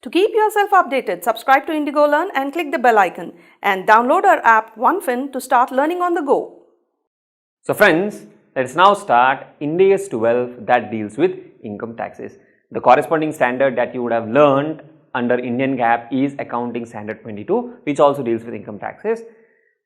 To keep yourself updated, subscribe to Indigo Learn and click the bell icon and download our app OneFin to start learning on the go. So friends, let's now start Ind AS 12 that deals with income taxes. The corresponding standard that you would have learned under Indian GAAP is Accounting Standard 22, which also deals with income taxes.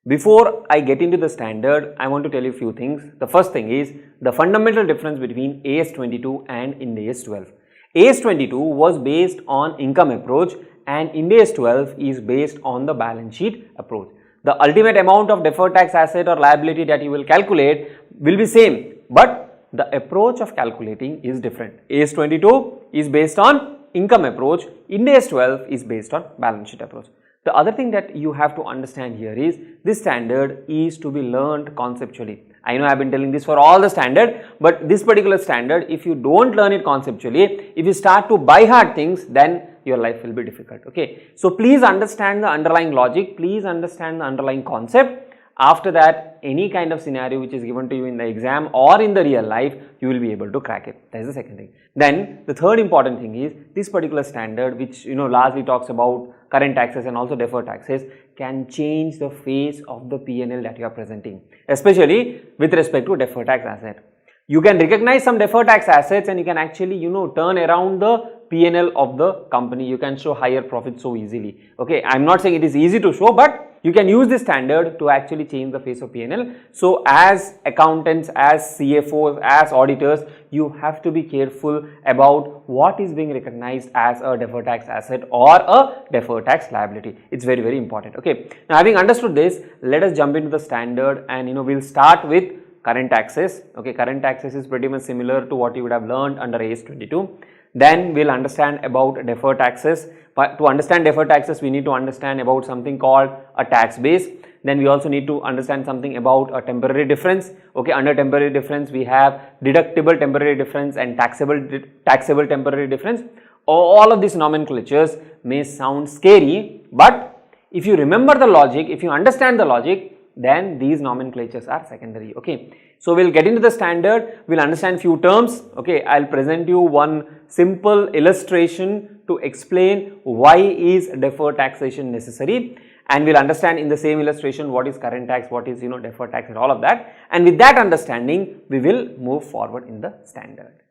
Before I get into the standard, I want to tell you a few things. The first thing is the fundamental difference between AS 22 and Ind AS 12. AS 22 was based on income approach and Ind AS 12 is based on the balance sheet approach. The ultimate amount of deferred tax asset or liability that you will calculate will be same, but the approach of calculating is different. AS 22 is based on income approach, Ind AS 12 is based on balance sheet approach. The other thing that you have to understand here is this standard is to be learned conceptually. I know I have been telling this for all the standard, but this particular standard, if you don't learn it conceptually, if you start to by heart things, then your life will be difficult. Okay, so please understand the underlying logic, please understand the underlying concept. After that, any kind of scenario which is given to you in the exam or in the real life, you will be able to crack it. That is the second thing. Then the third important thing is this particular standard, which largely talks about current taxes and also deferred taxes, can change the face of the P&L that you are presenting, especially with respect to deferred tax asset. You can recognize some deferred tax assets and you can actually turn around the P&L of the company. You can show higher profits so easily. Okay, I am not saying it is easy to show, but you can use this standard to actually change the face of P&L. So as accountants, as CFOs, as auditors, you have to be careful about what is being recognized as a deferred tax asset or a deferred tax liability. It's very, very important. Okay, now having understood this, let us jump into the standard and we'll start with current taxes. Okay, current taxes is pretty much similar to what you would have learned under AS 22. Then we'll understand about deferred taxes. But to understand deferred taxes, we need to understand about something called a tax base. Then we also need to understand something about a temporary difference. Okay, under temporary difference, we have deductible temporary difference and taxable temporary difference. All of these nomenclatures may sound scary, but if you remember the logic, if you understand the logic, then these nomenclatures are secondary. Okay, so we'll get into the standard, we'll understand few terms. Okay, I'll present you one simple illustration to explain why is deferred taxation necessary, and we'll understand in the same illustration what is current tax, what is deferred tax and all of that, and with that understanding we will move forward in the standard.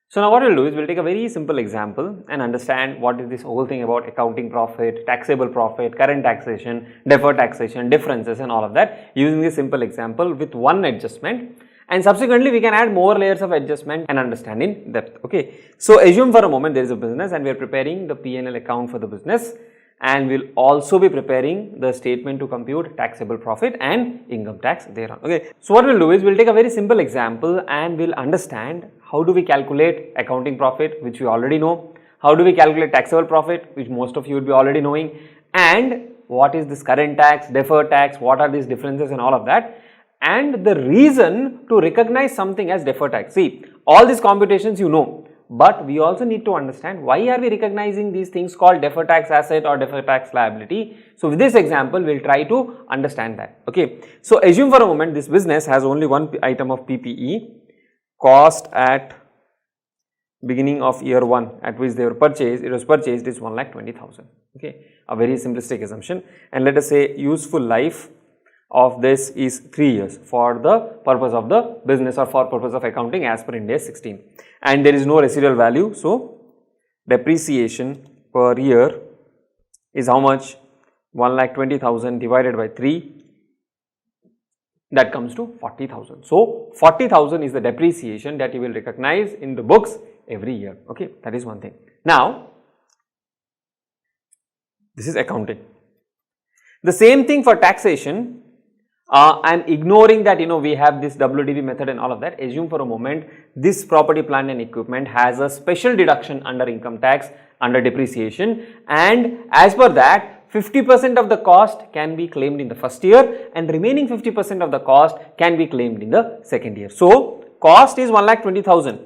So now what we'll do is we'll take a very simple example and understand what is this whole thing about accounting profit, taxable profit, current taxation, deferred taxation, differences and all of that using this simple example with one adjustment, and subsequently we can add more layers of adjustment and understand in depth. Okay, so assume for a moment there is a business and we are preparing the P&L account for the business, and we'll also be preparing the statement to compute taxable profit and income tax thereon. Okay, so what we'll do is we'll take a very simple example and we'll understand how do we calculate accounting profit, which we already know, how do we calculate taxable profit, which most of you would be already knowing, and what is this current tax, deferred tax, what are these differences and all of that, and the reason to recognize something as deferred tax. See, all these computations but we also need to understand why are we recognizing these things called deferred tax asset or deferred tax liability. So with this example, we'll try to understand that. Okay, so assume for a moment this business has only one item of PPE, cost at beginning of year 1 at which they were purchased, it was purchased is 1,20,000. Okay, a very simplistic assumption, and let us say useful life of this is 3 years for the purpose of the business or for purpose of accounting as per Ind AS 16, and there is no residual value. So depreciation per year is how much? 1,20,000 divided by 3, that comes to 40,000. So 40,000 is the depreciation that you will recognize in the books every year. Okay, that is one thing. Now this is accounting. The same thing for taxation. I am ignoring that we have this WDV method and all of that. Assume for a moment this property, plant and equipment has a special deduction under income tax under depreciation, and as per that 50% of the cost can be claimed in the first year and remaining 50% of the cost can be claimed in the second year. So cost is 1,20,000,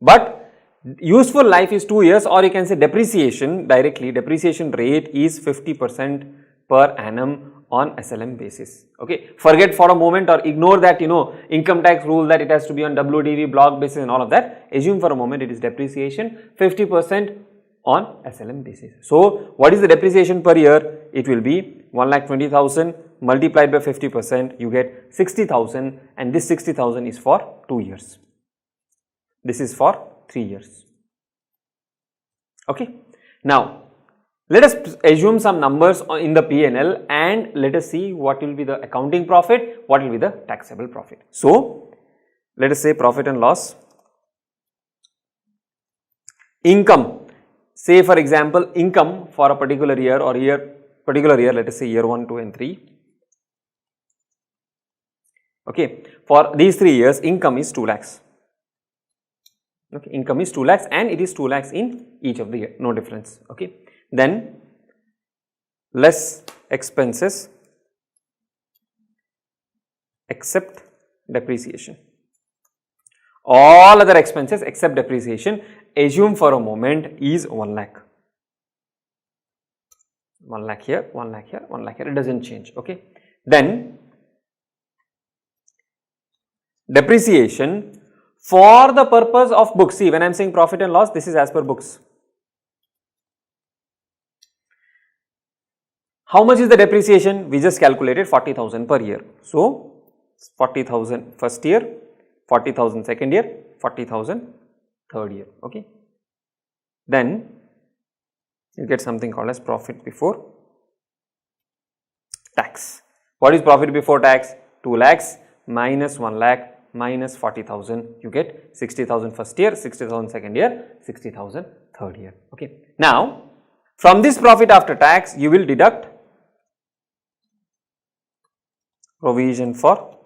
but useful life is 2 years, or you can say depreciation directly, depreciation rate is 50% per annum on SLM basis. Okay, forget for a moment or ignore that income tax rule that it has to be on WDV block basis and all of that. Assume for a moment it is depreciation 50% on SLM basis. So, what is the depreciation per year? It will be 1,20,000 multiplied by 50%, you get 60,000, and this 60,000 is for 2 years. This is for 3 years. Okay. Now, let us assume some numbers in the P&L and let us see what will be the accounting profit, what will be the taxable profit. So, let us say profit and loss, income. Say for example, income for a particular year or particular year, let us say year 1, 2 and 3. Okay, for these 3 years income is 2 lakhs. Okay, income is 2 lakhs and it is 2 lakhs in each of the year, no difference. Okay, then less expenses except depreciation. All other expenses except depreciation, assume for a moment, is 1 lakh. 1 lakh here, 1 lakh here, 1 lakh here, it does not change. Okay. Then depreciation for the purpose of books. See, when I am saying profit and loss, this is as per books. How much is the depreciation? We just calculated 40,000 per year. So, 40,000 first year, 40,000 second year, 40,000 third year. Okay. Then you get something called as profit before tax. What is profit before tax? 2 lakhs minus 1 lakh minus 40,000, you get 60,000 first year, 60,000 second year, 60,000 third year. Okay. Now, from this profit after tax, you will deduct provision for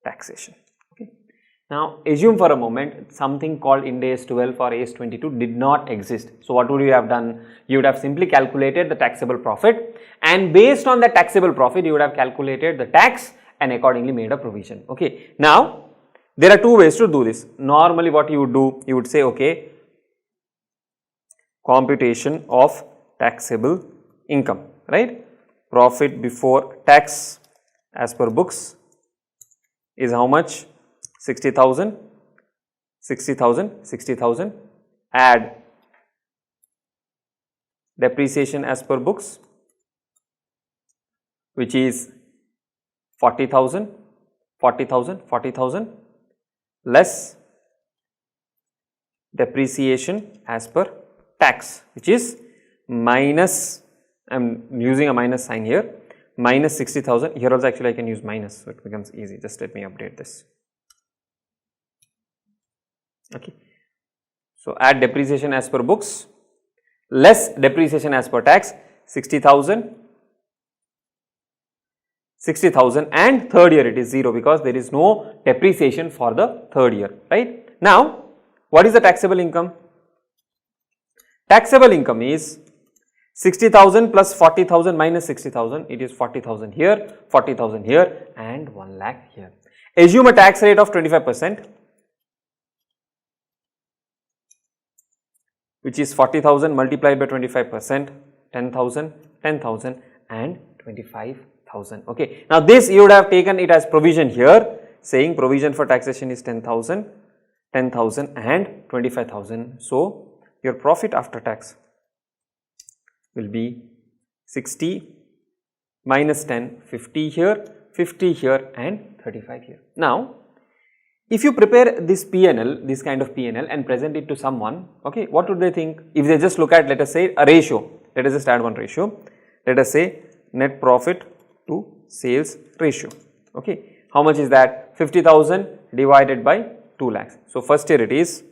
taxation. Okay. Now, assume for a moment something called Ind AS 12 or AS 22 did not exist. So, what would you have done? You would have simply calculated the taxable profit, and based on the taxable profit, you would have calculated the tax and accordingly made a provision. Okay. Now, there are two ways to do this. Normally, what you would do, you would say, okay, computation of taxable income, right? Profit before tax as per books is how much? 60,000, 60,000, 60,000, add depreciation as per books, which is 40,000, 40,000, 40,000, less depreciation as per tax, which is minus, I am using a minus sign here, minus 60,000. Here also actually I can use minus, so it becomes easy. Just let me update this. Okay. So, add depreciation as per books, less depreciation as per tax, 60,000, 60,000, and third year it is 0 because there is no depreciation for the third year, right. Now, what is the taxable income? Taxable income is 60,000 plus 40,000 minus 60,000, it is 40,000 here, 40,000 here and 1 lakh here. Assume a tax rate of 25%, which is 40,000 multiplied by 25%, 10,000, 10,000 and 25,000. Okay. Now, this you would have taken it as provision here, saying provision for taxation is 10,000, 10,000 and 25,000. So, your profit after tax will be 60 minus 10, 50 here, 50 here and 35 here. Now, if you prepare this P&L, this kind of P&L and present it to someone, okay, what would they think? If they just look at, let us say, a ratio, let us just add one ratio, let us say net profit to sales ratio, okay. How much is that? 50,000 divided by 2 lakhs. So, first year it is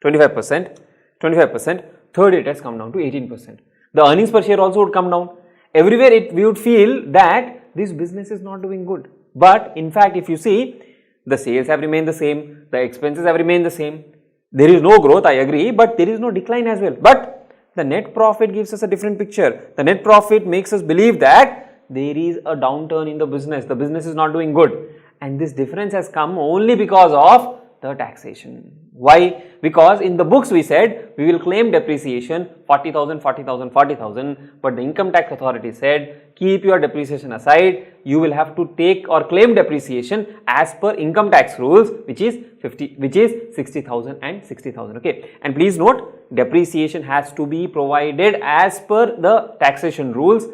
25%, 25%, third year it has come down to 18%. The earnings per share also would come down. Everywhere we would feel that this business is not doing good. But in fact, if you see, the sales have remained the same, the expenses have remained the same. There is no growth, I agree, but there is no decline as well. But the net profit gives us a different picture. The net profit makes us believe that there is a downturn in the business is not doing good. And this difference has come only because of the taxation. Why? Because in the books we said we will claim depreciation 40,000, 40,000, 40,000, but the income tax authority said keep your depreciation aside, you will have to take or claim depreciation as per income tax rules, which is 60,000 and 60,000. Okay, and please note, depreciation has to be provided as per the taxation rules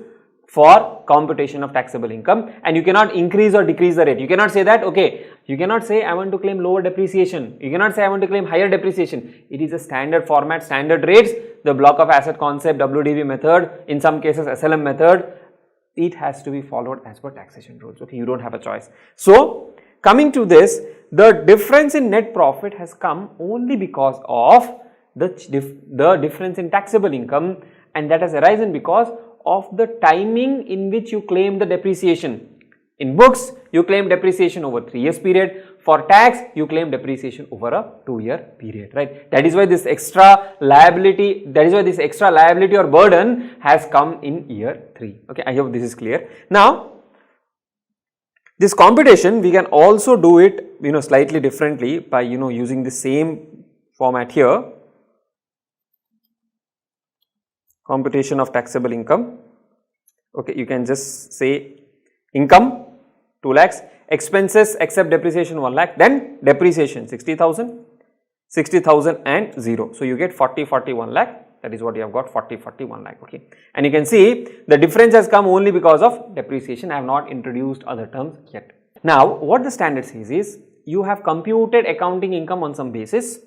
for computation of taxable income, and you cannot increase or decrease the rate. You cannot say that, okay, you cannot say I want to claim lower depreciation, you cannot say I want to claim higher depreciation. It is a standard format, standard rates, the block of asset concept, WDV method, in some cases SLM method, it has to be followed as per taxation rules. Okay, you don't have a choice. So coming to this, the difference in net profit has come only because of the difference in taxable income, and that has arisen because of the timing in which you claim the depreciation. In books, you claim depreciation over 3 years period. For tax, you claim depreciation over a 2-year period, right? That is why this extra liability, or burden has come in year 3. Okay, I hope this is clear. Now, this computation, we can also do it, slightly differently by, using the same format here. Computation of taxable income. Okay, you can just say income 2 lakhs, expenses except depreciation 1 lakh, then depreciation 60,000, 60,000 and 0. So you get 40, 40, 1 lakh, that is what you have got, 40, 40, 1 lakh. Okay, and you can see the difference has come only because of depreciation. I have not introduced other terms yet. Now what the standard says is, you have computed accounting income on some basis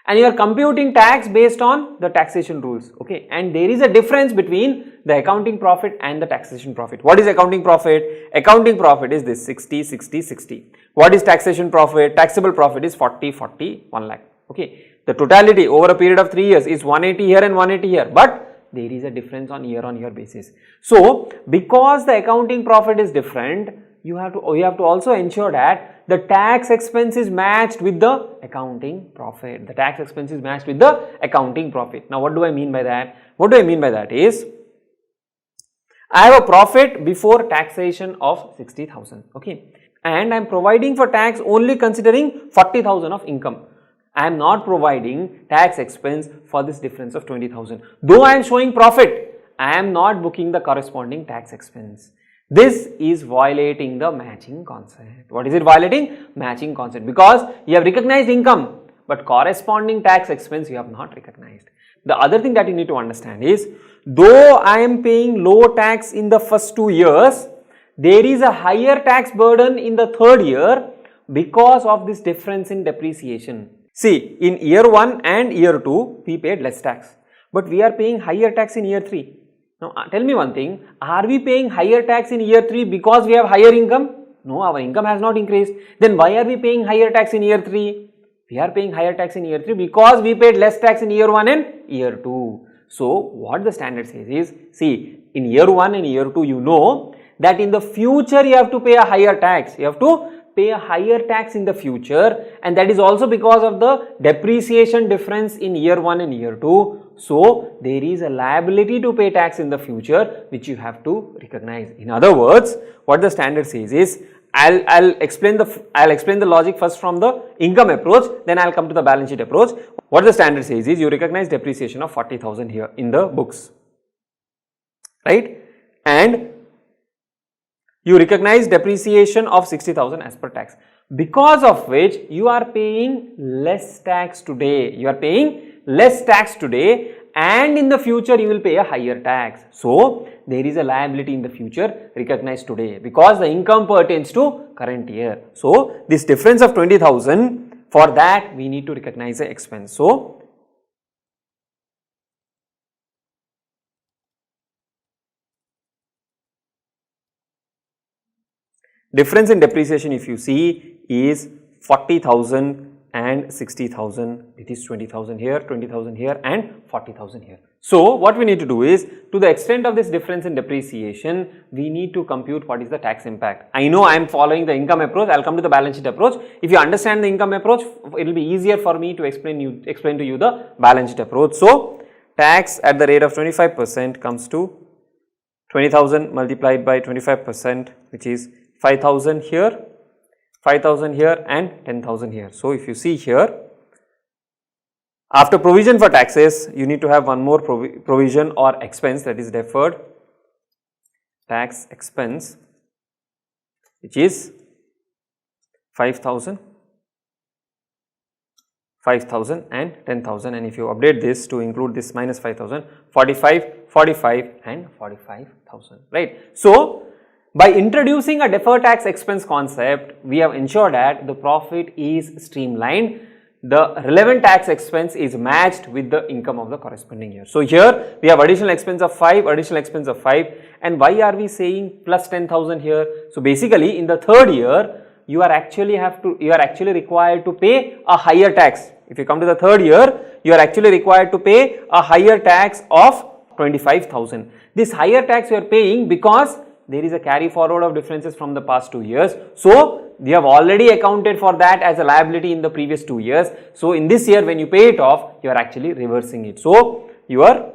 and you are computing tax based on the taxation rules. Okay, and there is a difference between the accounting profit and the taxation profit. What is accounting profit? Accounting profit is this 60, 60, 60. What is taxation profit? Taxable profit is 40, 40, 1 lakh. Okay, the totality over a period of 3 years is 180 here and 180 here, but there is a difference on year basis. So because the accounting profit is different, you have to also ensure that the tax expense is matched with the accounting profit. The tax expense is matched with the accounting profit. Now what do I mean by that? What do I mean by that is, I have a profit before taxation of 60,000, okay, and I am providing for tax only considering 40,000 of income. I am not providing tax expense for this difference of 20,000. Though I am showing profit, I am not booking the corresponding tax expense. This is violating the matching concept. What is it violating? Matching concept, because you have recognized income but corresponding tax expense you have not recognized. The other thing that you need to understand is, though I am paying low tax in the first 2 years, there is a higher tax burden in the 3rd year because of this difference in depreciation. See, in year 1 and year 2 we paid less tax, but we are paying higher tax in year 3. Now tell me one thing, are we paying higher tax in year 3 because we have higher income? No, our income has not increased. Then why are we paying higher tax in year 3? We are paying higher tax in year 3 because we paid less tax in year 1 and year 2. So what the standard says is, see, in year 1 and year 2 you know that in the future you have to pay a higher tax. You have to pay a higher tax in the future, and that is also because of the depreciation difference in year 1 and year 2. So there is a liability to pay tax in the future which you have to recognize. In other words, what the standard says is, I'll explain the logic first from the income approach, then I'll come to the balance sheet approach. What the standard says is, you recognize depreciation of 40,000 here in the books, right? And you recognize depreciation of 60,000 as per tax, because of which you are paying less tax today. You are paying less tax today, and in the future you will pay a higher tax. So there is a liability in the future recognized today because the income pertains to current year. So this difference of 20,000, for that we need to recognize the expense. So difference in depreciation, if you see, is 40,000 and 60,000. It is 20,000 here, 20,000 here and 40,000 here. So what we need to do is, to the extent of this difference in depreciation, we need to compute what is the tax impact. I know I am following the income approach, I will come to the balance sheet approach. If you understand the income approach, it will be easier for me to explain to you the balance sheet approach. So tax at the rate of 25% comes to 20,000 multiplied by 25%, which is 5,000 here, 5,000 here and 10,000 here. So if you see here, After provision for taxes, you need to have one more provision or expense, that is deferred tax expense, which is 5,000 and 10,000, and if you update this to include this minus 5,000, 45, 45 and 45,000, right. So, by introducing a deferred tax expense concept, we have ensured that the profit is streamlined, the relevant tax expense is matched with the income of the corresponding year. So, here we have additional expense of 5, and why are we saying plus 10,000 here? So, basically in the third year, you are actually required to pay a higher tax. If you come to the third year, you are actually required to pay a higher tax of 25,000. This higher tax you are paying because there is a carry forward of differences from the past 2 years. So, we have already accounted for that as a liability in the previous 2 years. So, in this year when you pay it off, you are actually reversing it. So, your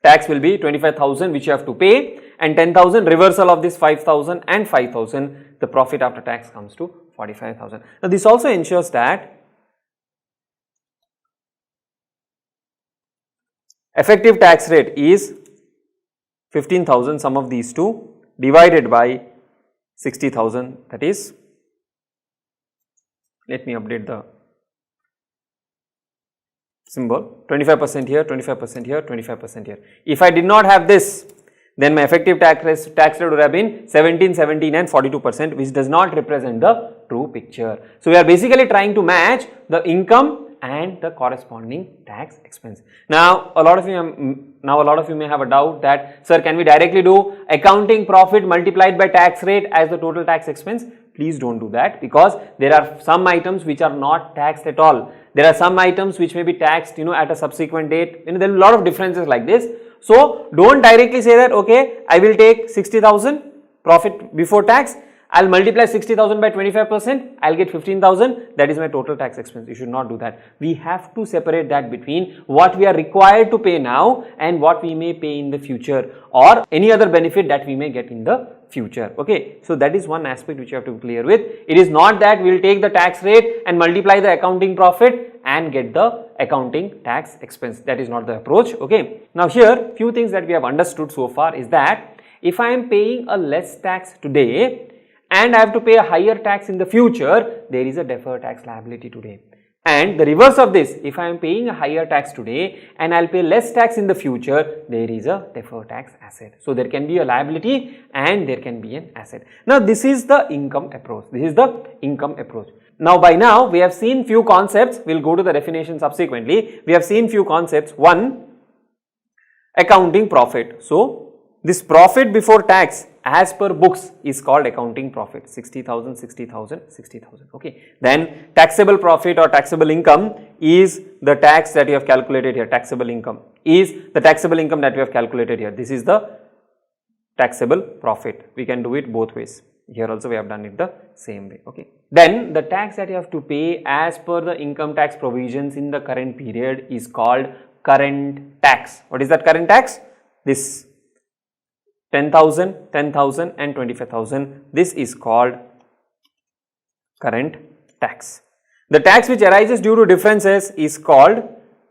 tax will be 25,000 which you have to pay, and 10,000 reversal of this 5,000 and 5,000, the profit after tax comes to 45,000. Now, this also ensures that effective tax rate is 15,000, sum of these two, divided by 60,000, that is, let me update the symbol, 25% here, 25% here, 25% here. If I did not have this, then my effective tax rate would have been 17, 17 and 42%, which does not represent the true picture. So, we are basically trying to match the income and the corresponding tax expense. Now, a lot of you may have a doubt that, sir, can we directly do accounting profit multiplied by tax rate as the total tax expense? Please don't do that, because there are some items which are not taxed at all. There are some items which may be taxed, at a subsequent date. There are a lot of differences like this. So, don't directly say that, okay, I will take 60,000 profit before tax, I'll multiply 60,000 by 25%, I'll get 15,000, that is my total tax expense. You should not do that. We have to separate that between what we are required to pay now and what we may pay in the future, or any other benefit that we may get in the future. Okay, so that is one aspect which you have to be clear with. It is not that we will take the tax rate and multiply the accounting profit and get the accounting tax expense. That is not the approach. Okay, now here few things that we have understood so far is that if I am paying a less tax today and I have to pay a higher tax in the future, there is a deferred tax liability today. And the reverse of this, if I am paying a higher tax today and I will pay less tax in the future, there is a deferred tax asset. So, there can be a liability and there can be an asset. Now, this is the income approach. Now, by now we have seen few concepts. We will go to the definition subsequently. We have seen few concepts. One, accounting profit. So, this profit before tax as per books is called accounting profit, 60,000, 60,000, 60,000. Okay. Then taxable profit or taxable income is the tax that you have calculated here. Taxable income is the taxable income that we have calculated here. This is the taxable profit. We can do it both ways. Here also we have done it the same way. Okay. Then the tax that you have to pay as per the income tax provisions in the current period is called current tax. What is that current tax? This 10,000, 10,000 and 25,000, this is called current tax. The tax which arises due to differences is called,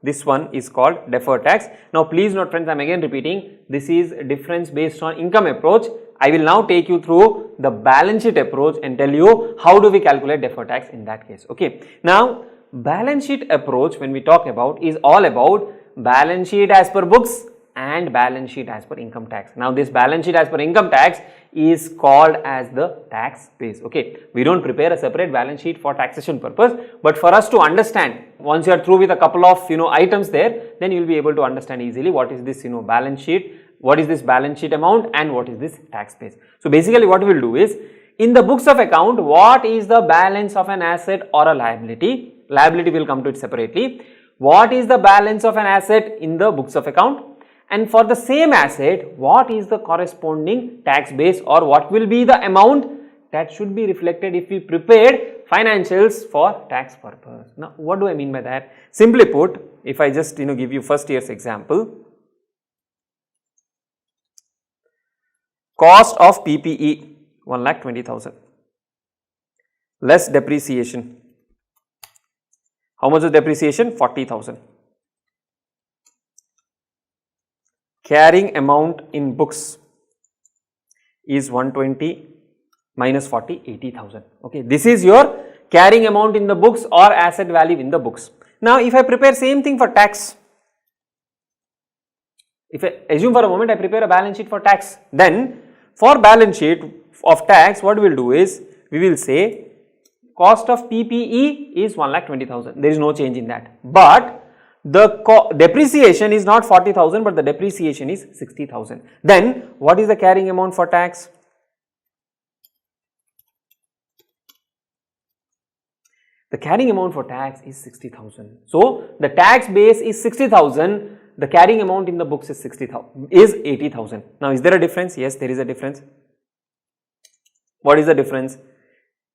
this one is called deferred tax. Now, please note friends, I am again repeating, this is difference based on income approach. I will now take you through the balance sheet approach and tell you how do we calculate deferred tax in that case. Okay. Now, balance sheet approach when we talk about is all about balance sheet as per books and balance sheet as per income tax. Now, this balance sheet as per income tax is called as the tax base. Okay, we don't prepare a separate balance sheet for taxation purpose, but for us to understand, once you are through with a couple of items there, then you will be able to understand easily what is this balance sheet, what is this balance sheet amount and what is this tax base. So, basically what we will do is, in the books of account, what is the balance of an asset or a liability? Liability will come to it separately. What is the balance of an asset in the books of account? And for the same asset, what is the corresponding tax base, or what will be the amount that should be reflected if we prepared financials for tax purpose. Now, what do I mean by that? Simply put, if I just give you first year's example, cost of PPE 1,20,000 less depreciation. How much is depreciation? 40,000. Carrying amount in books is 120 minus 40, 80,000. Okay, this is your carrying amount in the books or asset value in the books. Now, if I prepare same thing for tax, if I assume for a moment I prepare a balance sheet for tax, then for balance sheet of tax, what we will do is, we will say cost of PPE is 1,20,000. There is no change in that. But the depreciation is not 40,000, but the depreciation is 60,000. Then what is the carrying amount for tax? The carrying amount for tax is 60,000. So the tax base is 60,000. The carrying amount in the books is 80,000. Now, is there a difference? Yes, there is a difference. What is the difference?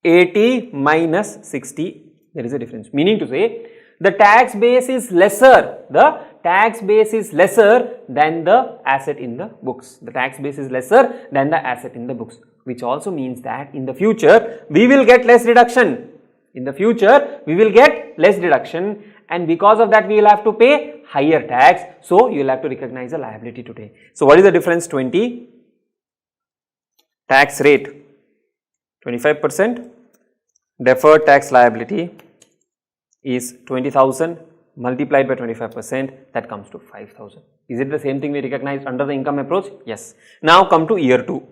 80 minus 60, there is a difference. Meaning to say, the tax base is lesser. The tax base is lesser than the asset in the books. The tax base is lesser than the asset in the books, which also means that in the future, we will get less deduction. In the future, we will get less deduction, and because of that, we will have to pay higher tax. So, you will have to recognize a liability today. So, what is the difference? 20, tax rate 25%, deferred tax liability is 20,000 multiplied by 25%, that comes to 5,000. Is it the same thing we recognized under the income approach? Yes. Now, come to year 2.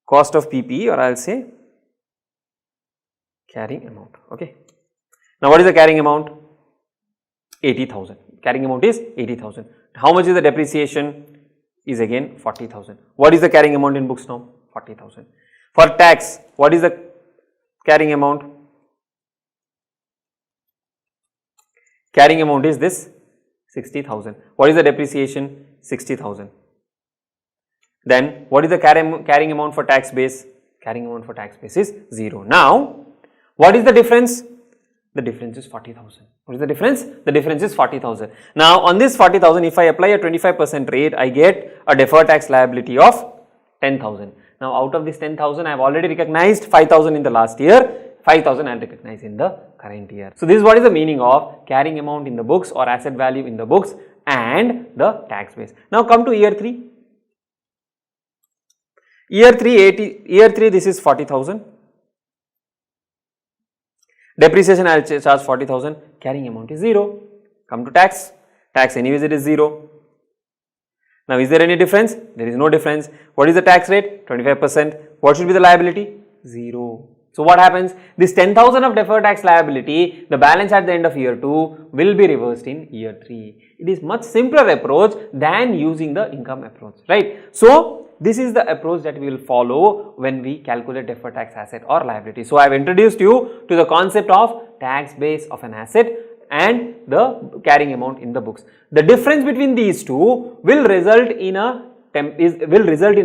Cost of PPE, or I will say carrying amount. Okay. Now, what is the carrying amount? 80,000. Carrying amount is 80,000. How much is the depreciation? Is again 40,000. What is the carrying amount in books now? 40,000. For tax, what is the carrying amount? Carrying amount is this 60,000. What is the depreciation? 60,000. Then what is the carrying amount for tax base? Carrying amount for tax base is 0. Now, what is the difference? The difference is 40,000. What is the difference? The difference is 40,000. Now, on this 40,000, if I apply a 25% rate, I get a deferred tax liability of 10,000. Now, out of this 10,000, I have already recognized 5,000 in the last year. 5,000 I will recognize in the current year. So, this is what is the meaning of carrying amount in the books or asset value in the books and the tax base. Now, come to year 3. Year 3, this is 40,000. Depreciation I will charge 40,000, carrying amount is 0. Come to tax, tax anyways it is 0. Now, is there any difference? There is no difference. What is the tax rate? 25%. What should be the liability? 0. So, what happens? This 10,000 of deferred tax liability, the balance at the end of year 2 will be reversed in year 3. It is much simpler approach than using the income approach, right? So, this is the approach that we will follow when we calculate deferred tax asset or liability. So, I have introduced you to the concept of tax base of an asset and the carrying amount in the books. The difference between these two will result in a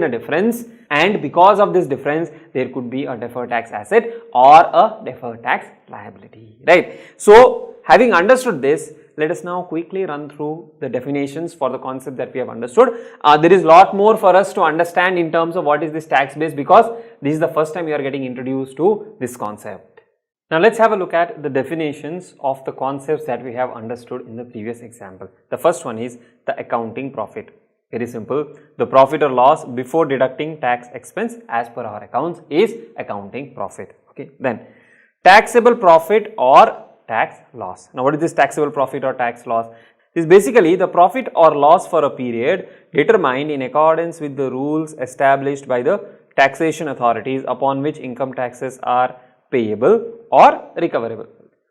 difference, and because of this difference, there could be a deferred tax asset or a deferred tax liability, right? So, having understood this, let us now quickly run through the definitions for the concept that we have understood. There is lot more for us to understand in terms of what is this tax base, because this is the first time we are getting introduced to this concept. Now, let us have a look at the definitions of the concepts that we have understood in the previous example. The first one is the accounting profit. Very simple. The profit or loss before deducting tax expense as per our accounts is accounting profit. Okay. Then, taxable profit or tax loss. Now, what is this taxable profit or tax loss? This is basically the profit or loss for a period determined in accordance with the rules established by the taxation authorities upon which income taxes are payable or recoverable.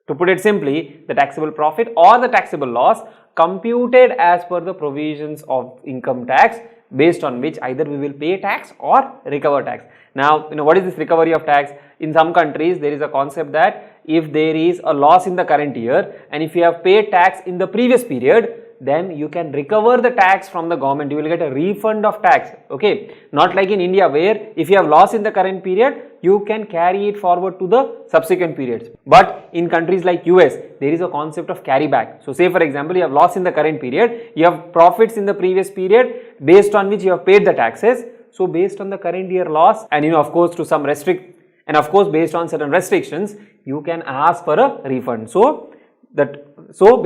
To put it simply, the taxable profit or the taxable loss computed as per the provisions of income tax, based on which either we will pay tax or recover tax. Now, what is this recovery of tax? In some countries, there is a concept that if there is a loss in the current year and if you have paid tax in the previous period, then you can recover the tax from the government. You will get a refund of tax. Okay, not like in India, where if you have loss in the current period, you can carry it forward to the subsequent periods. But in countries like US, there is a concept of carry back. So, say for example, you have loss in the current period, you have profits in the previous period based on which you have paid the taxes. So, based on the current year loss and of course to some based on certain restrictions, you can ask for a refund. So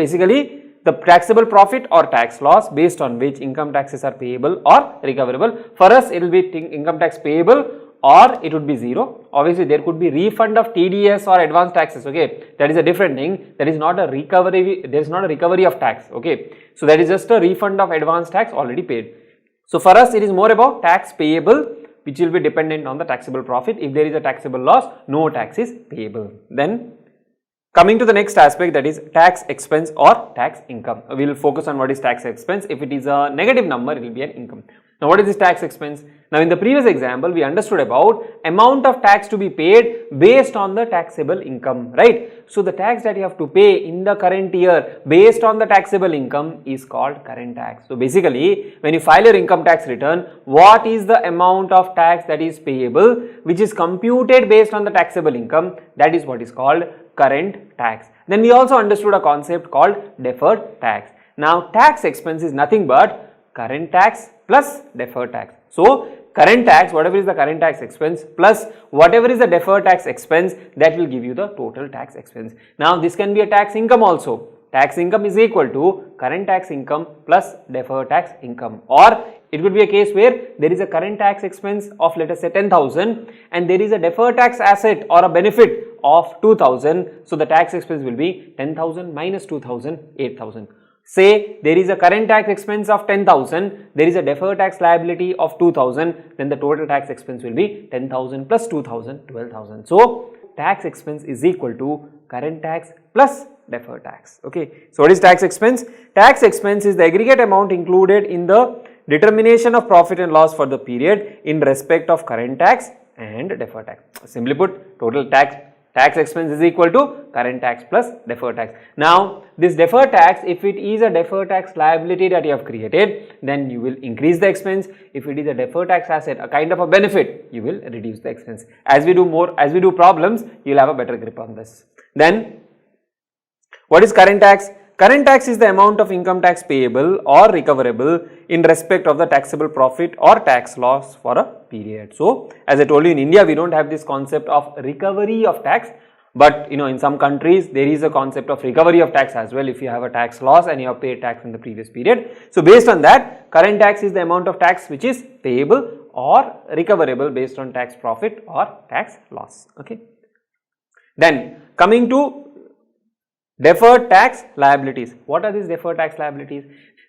basically the taxable profit or tax loss based on which income taxes are payable or recoverable. For us it will be income tax payable or it would be zero. Obviously there could be refund of TDS or advance taxes, okay, that is a different thing. That is not a recovery, there is not a recovery of tax, okay. So that is just a refund of advance tax already paid. So for us it is more about tax payable, which will be dependent on the taxable profit. If there is a taxable loss, no tax is payable. Then coming to the next aspect, that is tax expense or tax income. We will focus on what is tax expense. If it is a negative number, it will be an income. Now what is this tax expense? Now in the previous example, we understood about amount of tax to be paid based on the taxable income, right? So the tax that you have to pay in the current year based on the taxable income is called current tax. So basically, when you file your income tax return, what is the amount of tax that is payable, which is computed based on the taxable income, that is what is called current tax. Then we also understood a concept called deferred tax. Now tax expense is nothing but current tax plus deferred tax. So current tax, whatever is the current tax expense plus whatever is the deferred tax expense, that will give you the total tax expense. Now this can be a tax income also. Tax income is equal to current tax income plus deferred tax income, or it could be a case where there is a current tax expense of, let us say, 10,000 and there is a deferred tax asset or a benefit of 2,000. So the tax expense will be 10,000 minus 2,000, 8,000. Say there is a current tax expense of 10,000, there is a deferred tax liability of 2,000, then the total tax expense will be 10,000 plus 2,000, 12,000. So tax expense is equal to current tax plus deferred tax. Okay. So what is tax expense? Tax expense is the aggregate amount included in the determination of profit and loss for the period in respect of current tax and deferred tax. Simply put, total tax expense is equal to current tax plus deferred tax. Now this deferred tax, if it is a deferred tax liability that you have created, then you will increase the expense. If it is a deferred tax asset, a kind of a benefit, you will reduce the expense. As we do problems, you will have a better grip on this. Then what is current tax? Current tax is the amount of income tax payable or recoverable in respect of the taxable profit or tax loss for a period. So as I told you, in India we don't have this concept of recovery of tax, but in some countries there is a concept of recovery of tax as well if you have a tax loss and you have paid tax in the previous period. So based on that, current tax is the amount of tax which is payable or recoverable based on tax profit or tax loss. Okay. Then coming to deferred tax liabilities. What are these deferred tax liabilities?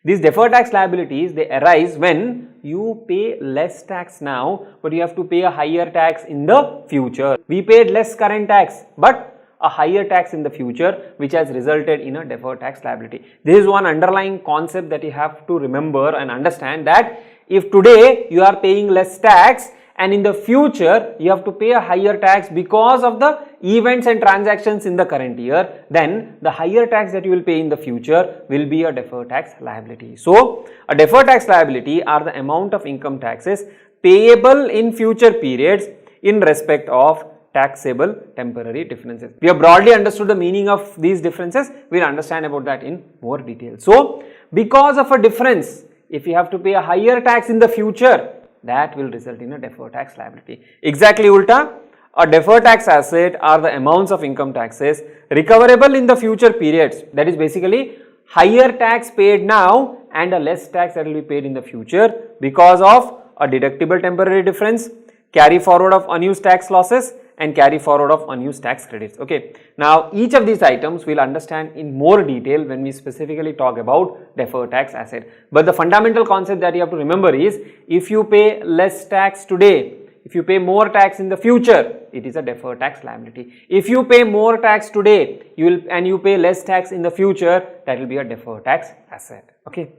These deferred tax liabilities, they arise when you pay less tax now, but you have to pay a higher tax in the future. We paid less current tax, but a higher tax in the future, which has resulted in a deferred tax liability. This is one underlying concept that you have to remember and understand, that if today you are paying less tax and in the future you have to pay a higher tax because of the events and transactions in the current year, then the higher tax that you will pay in the future will be a deferred tax liability. So a deferred tax liability are the amount of income taxes payable in future periods in respect of taxable temporary differences. We have broadly understood the meaning of these differences. We will understand about that in more detail. So because of a difference, if you have to pay a higher tax in the future, that will result in a deferred tax liability. Exactly ulta, a deferred tax asset are the amounts of income taxes recoverable in the future periods. That is basically higher tax paid now and a less tax that will be paid in the future because of a deductible temporary difference, carry forward of unused tax losses and carry forward of unused tax credits. Okay. Now each of these items we will understand in more detail when we specifically talk about deferred tax asset. But the fundamental concept that you have to remember is, if you pay less tax today, if you pay more tax in the future, it is a deferred tax liability. If you pay more tax today, you pay less tax in the future, that will be a deferred tax asset. Okay.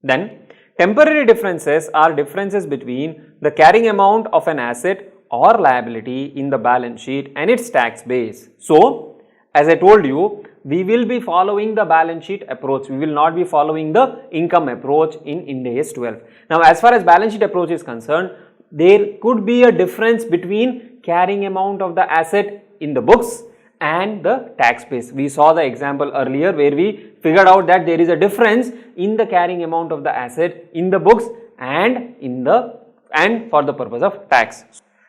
Then temporary differences are differences between the carrying amount of an asset or liability in the balance sheet and its tax base. So as I told you, we will be following the balance sheet approach. We will not be following the income approach in Ind AS 12. Now as far as balance sheet approach is concerned, there could be a difference between carrying amount of the asset in the books and the tax base. We saw the example earlier where we figured out that there is a difference in the carrying amount of the asset in the books and for the purpose of tax.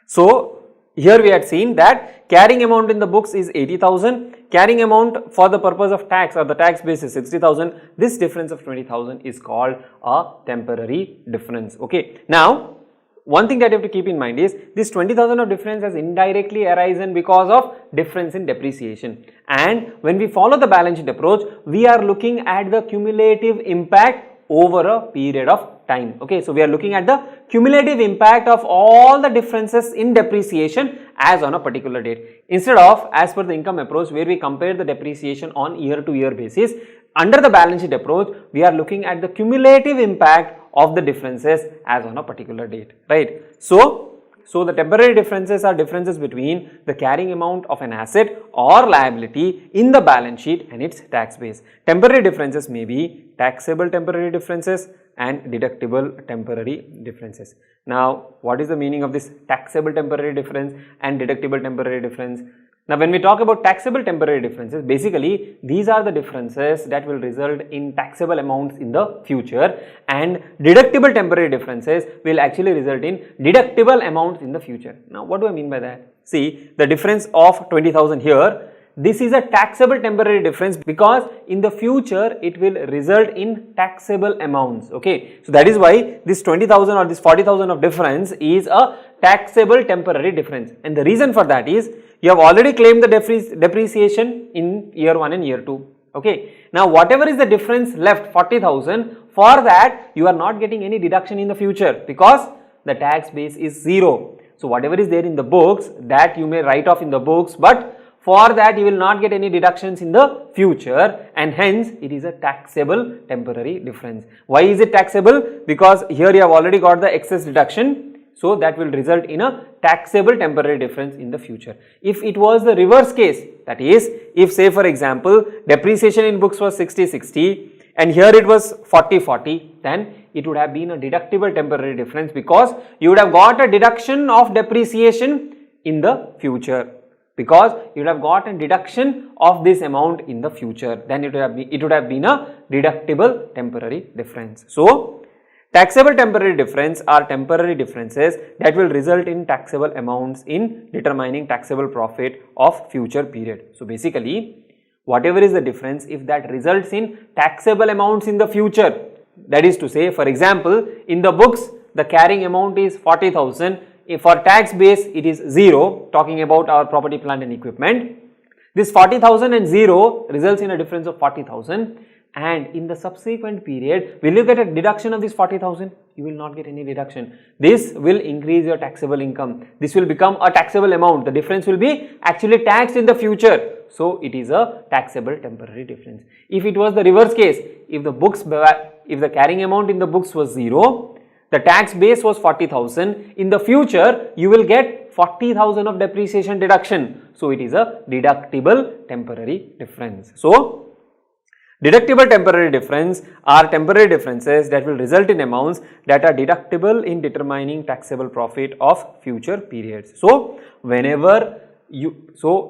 So here we had seen that carrying amount in the books is 80,000, carrying amount for the purpose of tax or the tax base is 60,000. This difference of 20,000 is called a temporary difference. Okay. Now, one thing that you have to keep in mind is this 20,000 of difference has indirectly arisen because of difference in depreciation. And when we follow the balance sheet approach, we are looking at the cumulative impact over a period of time. Okay, so we are looking at the cumulative impact of all the differences in depreciation as on a particular date. Instead of as per the income approach where we compare the depreciation on year to year basis, under the balance sheet approach, we are looking at the cumulative impact of the differences as on a particular date, right? So the temporary differences are differences between the carrying amount of an asset or liability in the balance sheet and its tax base. Temporary differences may be taxable temporary differences and deductible temporary differences. Now, what is the meaning of this taxable temporary difference and deductible temporary difference? Now, when we talk about taxable temporary differences, basically these are the differences that will result in taxable amounts in the future, and deductible temporary differences will actually result in deductible amounts in the future. Now, what do I mean by that? See, the difference of 20,000 here, this is a taxable temporary difference because in the future it will result in taxable amounts. Okay, so that is why this 20,000 or this 40,000 of difference is a taxable temporary difference, and the reason for that is you have already claimed the depreciation in year 1 and year 2. Okay. Now, whatever is the difference left, 40,000, for that you are not getting any deduction in the future because the tax base is 0. So, whatever is there in the books, that you may write off in the books, but for that you will not get any deductions in the future, and hence it is a taxable temporary difference. Why is it taxable? Because here you have already got the excess deduction. So, that will result in a taxable temporary difference in the future. If it was the reverse case, that is, if say for example, depreciation in books was 60/60 and here it was 40/40, then it would have been a deductible temporary difference because you would have got a deduction of depreciation in the future. Because you would have got a deduction of this amount in the future, then it would have been a deductible temporary difference. So, taxable temporary difference are temporary differences that will result in taxable amounts in determining taxable profit of future period. So, basically whatever is the difference, if that results in taxable amounts in the future, that is to say, for example, in the books the carrying amount is 40,000, if for tax base it is 0, talking about our property, plant and equipment, this 40,000 and 0 results in a difference of 40,000. And in the subsequent period, will you get a deduction of this 40,000? You will not get any deduction. This will increase your taxable income. This will become a taxable amount. The difference will be actually taxed in the future. So, it is a taxable temporary difference. If it was the reverse case, if the carrying amount in the books was 0, the tax base was 40,000, in the future you will get 40,000 of depreciation deduction. So, it is a deductible temporary difference. So, deductible temporary difference are temporary differences that will result in amounts that are deductible in determining taxable profit of future periods. So,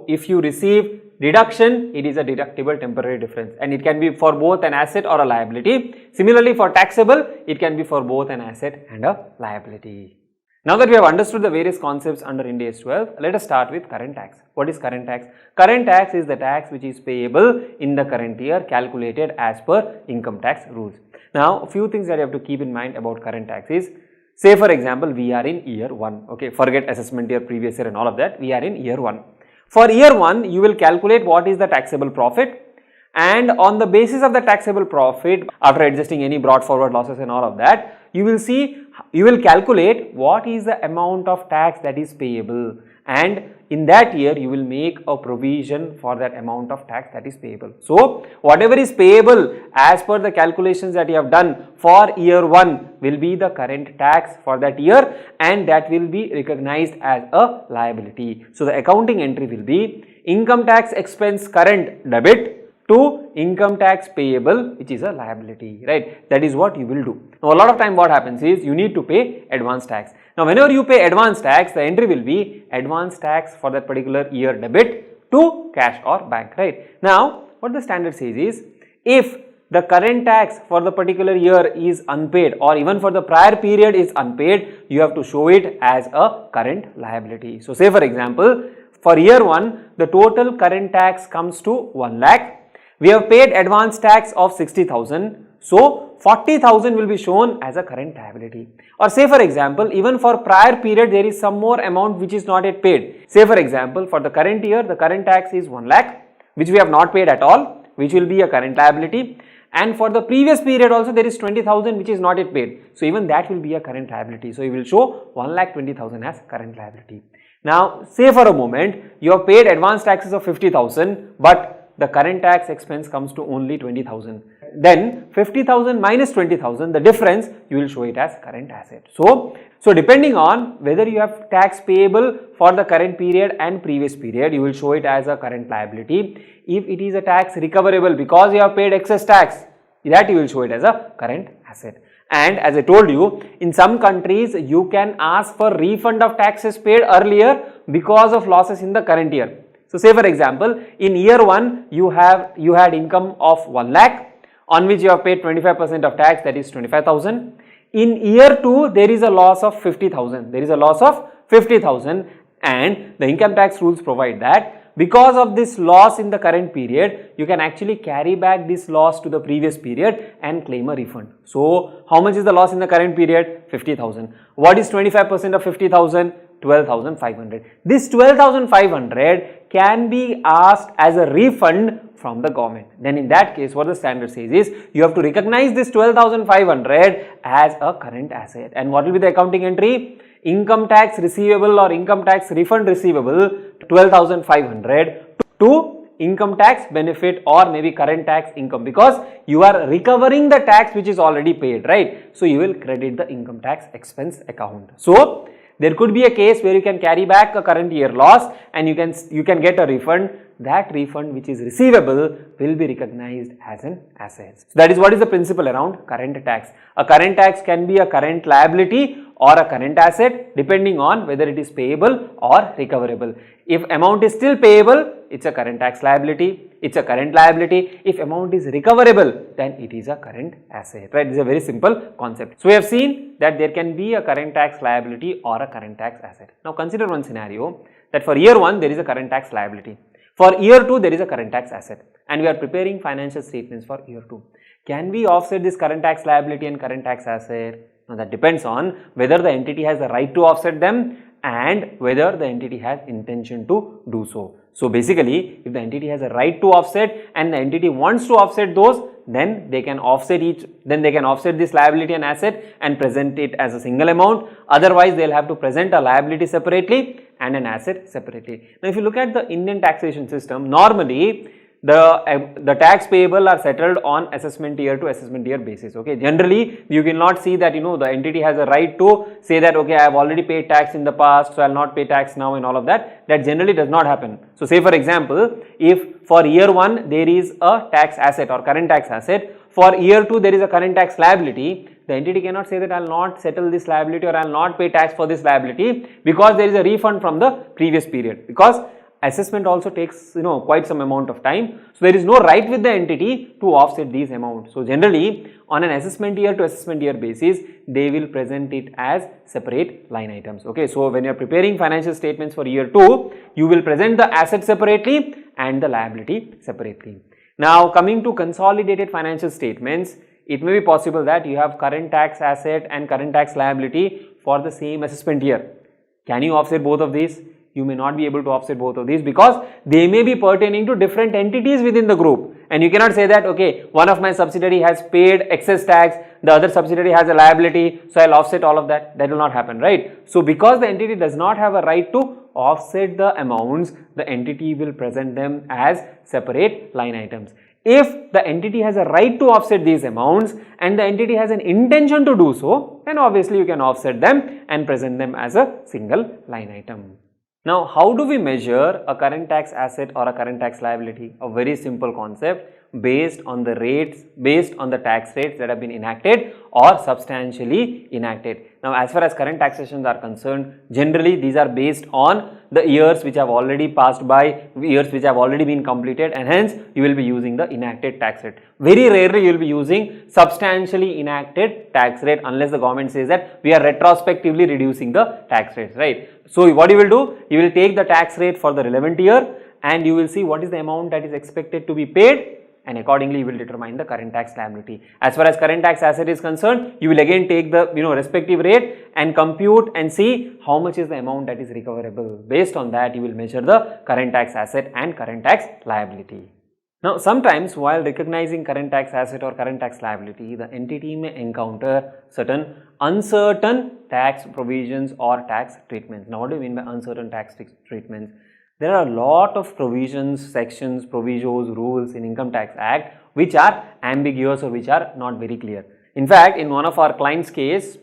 if you receive deduction, it is a deductible temporary difference, and it can be for both an asset or a liability. Similarly, for taxable, it can be for both an asset and a liability. Now that we have understood the various concepts under Ind AS 12, let us start with current tax. What is current tax? Current tax is the tax which is payable in the current year, calculated as per income tax rules. Now, a few things that you have to keep in mind about current tax is, say for example, we are in year 1, okay, forget assessment year, previous year and all of that, we are in year 1. For year 1, you will calculate what is the taxable profit, and on the basis of the taxable profit, after adjusting any brought forward losses and all of that, you will calculate what is the amount of tax that is payable, and in that year you will make a provision for that amount of tax that is payable. So, whatever is payable as per the calculations that you have done for year 1 will be the current tax for that year, and that will be recognized as a liability. So, the accounting entry will be income tax expense current debit to income tax payable, which is a liability, right? That is what you will do. Now, a lot of time what happens is you need to pay advance tax. Now, whenever you pay advance tax, the entry will be advance tax for that particular year debit to cash or bank, right? Now, what the standard says is, if the current tax for the particular year is unpaid or even for the prior period is unpaid, you have to show it as a current liability. So say for example, for year 1, the total current tax comes to 1 lakh. We have paid advance tax of 60,000. So 40,000 will be shown as a current liability. Or say for example, even for prior period there is some more amount which is not yet paid. Say for example, for the current year the current tax is 1 lakh which we have not paid at all, which will be a current liability. And for the previous period also there is 20,000 which is not yet paid. So even that will be a current liability. So you will show 1,20,000 as current liability. Now say for a moment you have paid advance taxes of 50,000 but the current tax expense comes to only 20,000. Then 50,000 minus 20,000, the difference you will show it as current asset. So depending on whether you have tax payable for the current period and previous period, you will show it as a current liability. If it is a tax recoverable because you have paid excess tax, that you will show it as a current asset. And as I told you, in some countries you can ask for refund of taxes paid earlier because of losses in the current year. So say for example, in year 1 you had income of 1 lakh on which you have paid 25% of tax, that is 25,000. In year 2 there is a loss of 50,000. There is a loss of 50,000 and the income tax rules provide that because of this loss in the current period, you can actually carry back this loss to the previous period and claim a refund. So how much is the loss in the current period? 50,000. What is 25% of 50,000? 12,500. This 12,500 can be asked as a refund from the government. Then in that case, what the standard says is you have to recognize this 12,500 as a current asset. And what will be the accounting entry? Income tax receivable or income tax refund receivable 12,500 to income tax benefit or maybe current tax income, because you are recovering the tax which is already paid, right? So you will credit the income tax expense account. So there could be a case where you can carry back a current year loss and you can get a refund. That refund which is receivable will be recognized as an asset. So that is what is the principle around current tax. A current tax can be a current liability or a current asset depending on whether it is payable or recoverable. If amount is still payable, it's a current tax liability, it's a current liability. If amount is recoverable, then it is a current asset, right? This is a very simple concept. So we have seen that there can be a current tax liability or a current tax asset. Now consider one scenario that for year 1 there is a current tax liability. For year 2 there is a current tax asset and we are preparing financial statements for year 2. Can we offset this current tax liability and current tax asset? Now that depends on whether the entity has the right to offset them and whether the entity has intention to do so. So basically, if the entity has a right to offset and the entity wants to offset those, then they can offset this liability and asset and present it as a single amount. Otherwise, they'll have to present a liability separately and an asset separately. Now if you look at the Indian taxation system, normally the tax payable are settled on assessment year to assessment year basis. Okay, generally you will not see that the entity has a right to say that okay, I have already paid tax in the past, so I will not pay tax now and all of that. That generally does not happen. So say for example, if for year 1 there is a tax asset or current tax asset, for year 2 there is a current tax liability, the entity cannot say that I will not settle this liability or I will not pay tax for this liability because there is a refund from the previous period, because assessment also takes quite some amount of time. So there is no right with the entity to offset these amounts. So generally on an assessment year to assessment year basis, they will present it as separate line items. Okay, so when you are preparing financial statements for year 2, you will present the asset separately and the liability separately. Now coming to consolidated financial statements, it may be possible that you have current tax asset and current tax liability for the same assessment year. Can you offset both of these? You may not be able to offset both of these because they may be pertaining to different entities within the group, and you cannot say that okay, one of my subsidiary has paid excess tax, the other subsidiary has a liability, so I'll offset all of that. That will not happen, right? So because the entity does not have a right to offset the amounts, the entity will present them as separate line items. If the entity has a right to offset these amounts and the entity has an intention to do so, then obviously you can offset them and present them as a single line item. Now, how do we measure a current tax asset or a current tax liability? A very simple concept. based on the rates, based on the tax rates that have been enacted or substantially enacted. Now, as far as current taxations are concerned, generally these are based on the years which have already passed by, years which have already been completed, and hence you will be using the enacted tax rate. Very rarely you will be using substantially enacted tax rate unless the government says that we are retrospectively reducing the tax rates, right? So, what you will do, you will take the tax rate for the relevant year and you will see what is the amount that is expected to be paid, and accordingly you will determine the current tax liability. As far as current tax asset is concerned, you will again take the respective rate and compute and see how much is the amount that is recoverable. Based on that, you will measure the current tax asset and current tax liability. Now, sometimes while recognizing current tax asset or current tax liability, the entity may encounter certain uncertain tax provisions or tax treatments. Now, what do you mean by uncertain tax treatments? There are a lot of provisions, sections, provisos, rules in Income Tax Act which are ambiguous or which are not very clear. In fact, in one of our clients' case,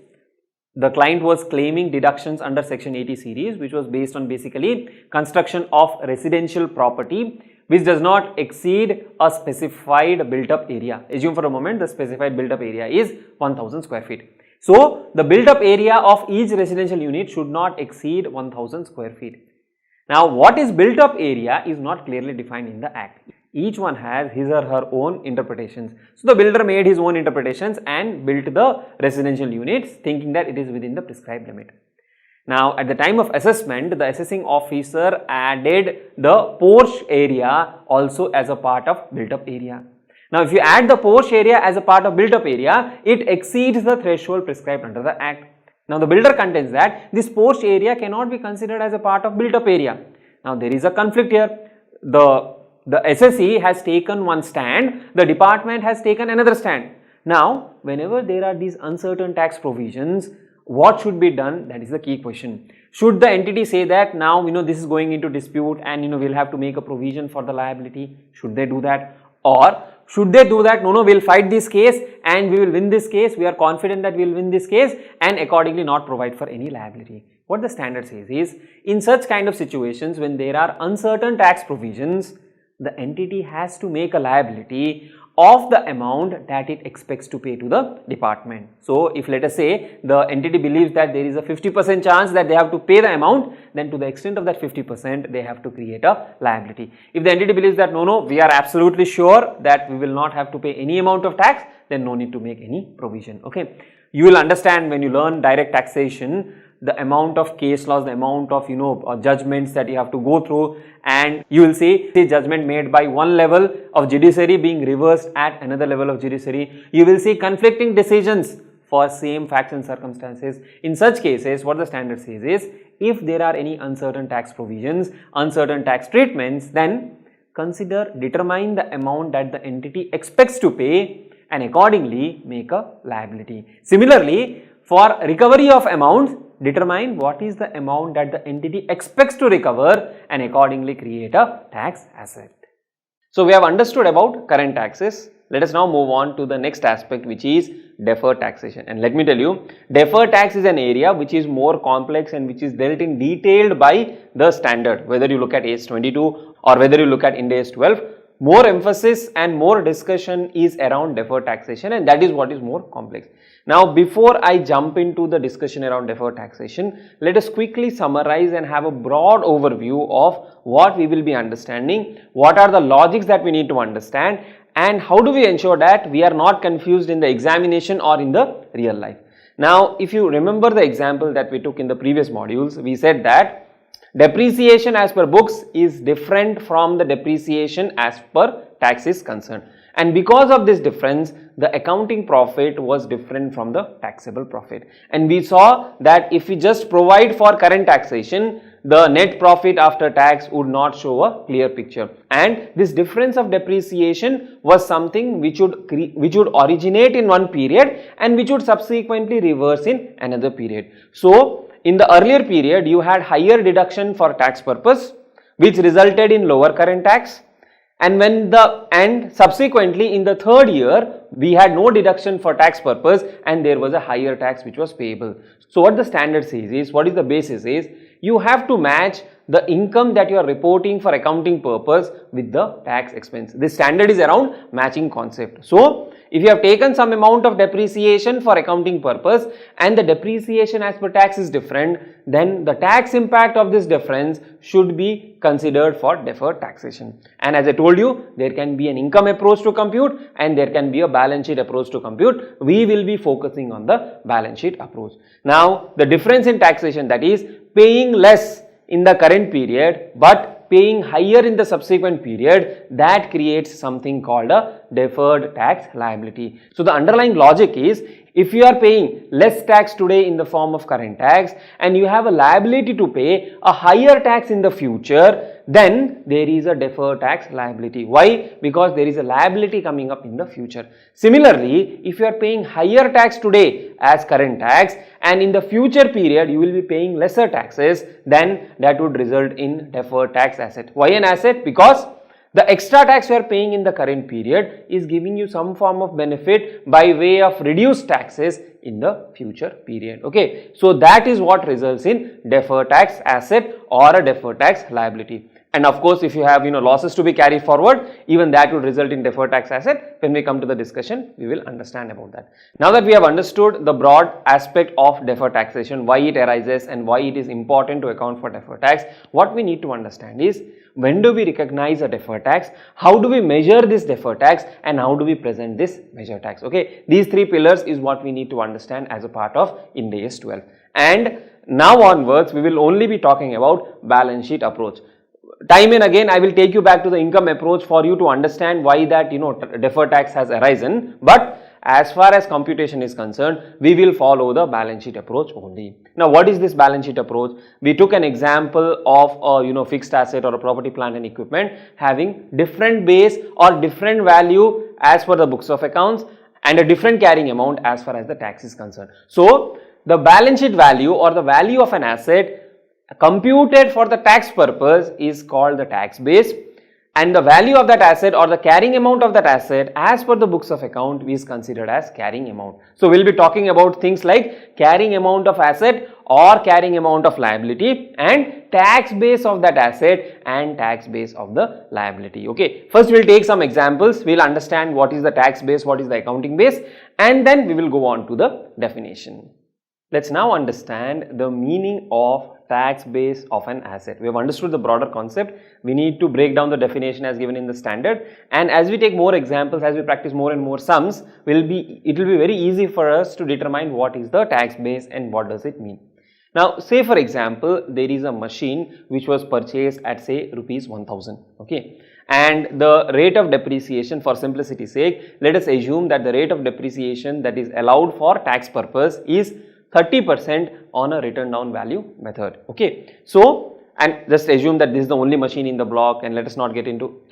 the client was claiming deductions under section 80 series, which was based on basically construction of residential property which does not exceed a specified built up area. Assume for a moment the specified built up area is 1000 square feet. So, the built up area of each residential unit should not exceed 1000 square feet. Now, what is built up area is not clearly defined in the Act. Each one has his or her own interpretations. So, the builder made his own interpretations and built the residential units thinking that it is within the prescribed limit. Now, at the time of assessment, the assessing officer added the porch area also as a part of built up area. Now, if you add the porch area as a part of built up area, it exceeds the threshold prescribed under the Act. Now, the builder contends that this porch area cannot be considered as a part of built up area. Now, there is a conflict here. The SSE has taken one stand, the department has taken another stand. Now, whenever there are these uncertain tax provisions, what should be done? That is the key question. Should the entity say that now this is going into dispute and we'll have to make a provision for the liability? Should they do that? Or should they do that? No, we'll fight this case and we will win this case. We are confident that we will win this case and accordingly not provide for any liability. What the standard says is, in such kind of situations when there are uncertain tax provisions, the entity has to make a liability of the amount that it expects to pay to the department. So, if let us say the entity believes that there is a 50% chance that they have to pay the amount, then to the extent of that 50% they have to create a liability. If the entity believes that no, we are absolutely sure that we will not have to pay any amount of tax, then no need to make any provision. Okay, you will understand when you learn direct taxation the amount of case laws, the amount of judgments that you have to go through, and you will see the judgment made by one level of judiciary being reversed at another level of judiciary. You will see conflicting decisions for same facts and circumstances. In such cases, what the standard says is, if there are any uncertain tax provisions, uncertain tax treatments, then determine the amount that the entity expects to pay and accordingly make a liability. Similarly, for recovery of amounts, determine what is the amount that the entity expects to recover and accordingly create a tax asset. So, we have understood about current taxes. Let us now move on to the next aspect, which is deferred taxation. And let me tell you, deferred tax is an area which is more complex and which is dealt in detailed by the standard, whether you look at AS 22 or whether you look at Ind AS 12. More emphasis and more discussion is around deferred taxation, and that is what is more complex. Now, before I jump into the discussion around deferred taxation, let us quickly summarize and have a broad overview of what we will be understanding, what are the logics that we need to understand, and how do we ensure that we are not confused in the examination or in the real life. Now, if you remember the example that we took in the previous modules, we said that depreciation as per books is different from the depreciation as per tax is concerned. And because of this difference, the accounting profit was different from the taxable profit. And we saw that if we just provide for current taxation, the net profit after tax would not show a clear picture. And this difference of depreciation was something which would originate in one period and which would subsequently reverse in another period. So, in the earlier period, you had higher deduction for tax purpose, which resulted in lower current tax. And subsequently in the third year, we had no deduction for tax purpose and there was a higher tax which was payable. So, what the standard says is, what is the basis is, you have to match the income that you are reporting for accounting purpose with the tax expense. This standard is around matching concept. So, if you have taken some amount of depreciation for accounting purpose and the depreciation as per tax is different, then the tax impact of this difference should be considered for deferred taxation. And as I told you, there can be an income approach to compute and there can be a balance sheet approach to compute. We will be focusing on the balance sheet approach. Now, the difference in taxation, that is paying less in the current period but paying higher in the subsequent period, that creates something called a deferred tax liability. So the underlying logic is, if you are paying less tax today in the form of current tax and you have a liability to pay a higher tax in the future, then there is a deferred tax liability. Why? Because there is a liability coming up in the future. Similarly, if you are paying higher tax today as current tax and in the future period you will be paying lesser taxes, then that would result in deferred tax asset. Why an asset? Because the extra tax you are paying in the current period is giving you some form of benefit by way of reduced taxes in the future period. Okay, so that is what results in deferred tax asset or a deferred tax liability. And of course, if you have losses to be carried forward, even that would result in deferred tax asset. When we come to the discussion, we will understand about that. Now that we have understood the broad aspect of deferred taxation, why it arises and why it is important to account for deferred tax, what we need to understand is, when do we recognize a deferred tax, how do we measure this deferred tax, and how do we present this measure tax. Okay, these three pillars is what we need to understand as a part of Ind AS 12. And now onwards, we will only be talking about balance sheet approach. Time and again, I will take you back to the income approach for you to understand why that deferred tax has arisen. But as far as computation is concerned, we will follow the balance sheet approach only. Now, what is this balance sheet approach? We took an example of a fixed asset or a property, plant and equipment having different base or different value as per the books of accounts and a different carrying amount as far as the tax is concerned. So, the balance sheet value or the value of an asset computed for the tax purpose is called the tax base, and the value of that asset or the carrying amount of that asset as per the books of account is considered as carrying amount. So, we will be talking about things like carrying amount of asset or carrying amount of liability and tax base of that asset and tax base of the liability. Okay, first we will take some examples, we will understand what is the tax base, what is the accounting base, and then we will go on to the definition. Let's now understand the meaning of tax base of an asset. We have understood the broader concept. We need to break down the definition as given in the standard, and as we take more examples, as we practice more and more sums, it will be very easy for us to determine what is the tax base and what does it mean. Now, say for example, there is a machine which was purchased at say rupees 1000. Okay, and the rate of depreciation, for simplicity's sake, let us assume that the rate of depreciation that is allowed for tax purpose is 30% on a written down value method. Okay, so and just assume that this is the only machine in the block, and let us not get into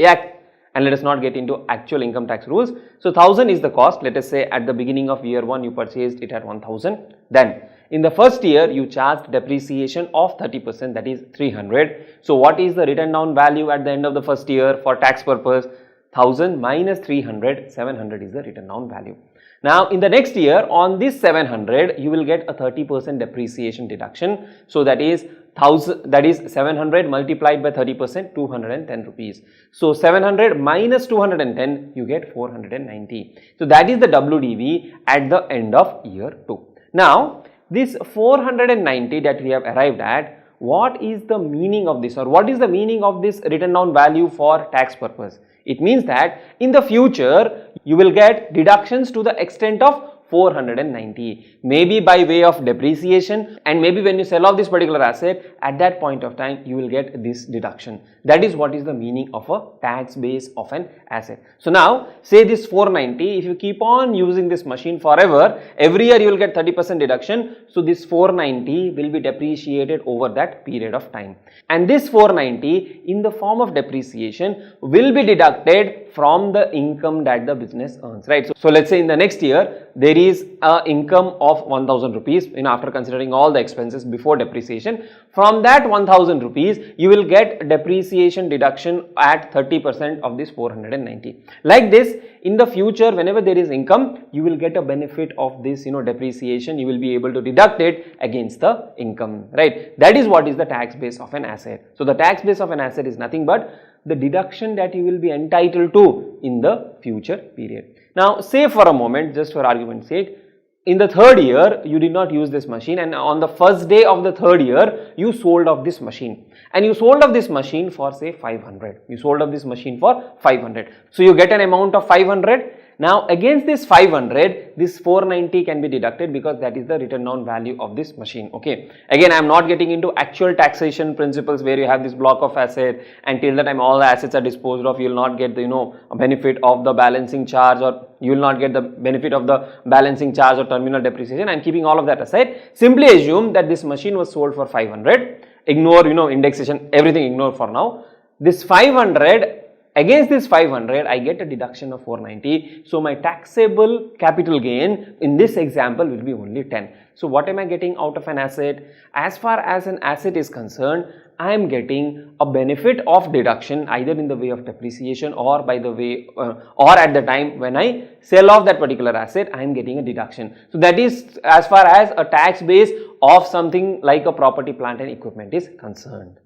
actual income tax rules. So 1000 is the cost. Let us say at the beginning of year 1 you purchased it at 1000. Then in the first year you charged depreciation of 30%, that is 300. So what is the written down value at the end of the first year for tax purpose? 1000 minus 300, 700 is the written down value. Now, in the next year, on this 700, you will get a 30% depreciation deduction. So that is 700 multiplied by 30%, 210 rupees. So 700 minus 210, you get 490. So that is the WDV at the end of year 2. Now, this 490 that we have arrived at, what is the meaning of this, or what is the meaning of this written down value for tax purpose? It means that in the future, you will get deductions to the extent of 490, maybe by way of depreciation, and maybe when you sell off this particular asset, at that point of time you will get this deduction. That is what is the meaning of a tax base of an asset. So now say this 490, if you keep on using this machine forever, every year you will get 30% deduction. So this 490 will be depreciated over that period of time, and this 490 in the form of depreciation will be deducted from the income that the business earns, right? So let's say in the next year there is a income of 1000 rupees, after considering all the expenses before depreciation. From that 1000 rupees you will get depreciation deduction at 30% of this 490. Like this, in the future whenever there is income, you will get a benefit of this depreciation. You will be able to deduct it against the income, right? That is what is the tax base of an asset. So the tax base of an asset is nothing but the deduction that you will be entitled to in the future period. Now say for a moment, just for argument's sake, in the third year you did not use this machine, and on the first day of the third year you sold off this machine, and you sold off this machine for say 500. You sold off this machine for 500. So you get an amount of 500. Now against this 500, this 490 can be deducted because that is the written down value of this machine. Okay, again I am not getting into actual taxation principles where you have this block of asset and till the time all the assets are disposed of, you will not get the a benefit of the balancing charge, or you will not get the benefit of the balancing charge or terminal depreciation. I am keeping all of that aside. Simply assume that this machine was sold for 500. Ignore indexation, everything ignore for now. This 500, against this 500 I get a deduction of 490. So my taxable capital gain in this example will be only 10. So what am I getting out of an asset? As far as an asset is concerned, I am getting a benefit of deduction either in the way of depreciation or by the way or at the time when I sell off that particular asset, I am getting a deduction. So that is as far as a tax base of something like a property, plant and equipment is concerned.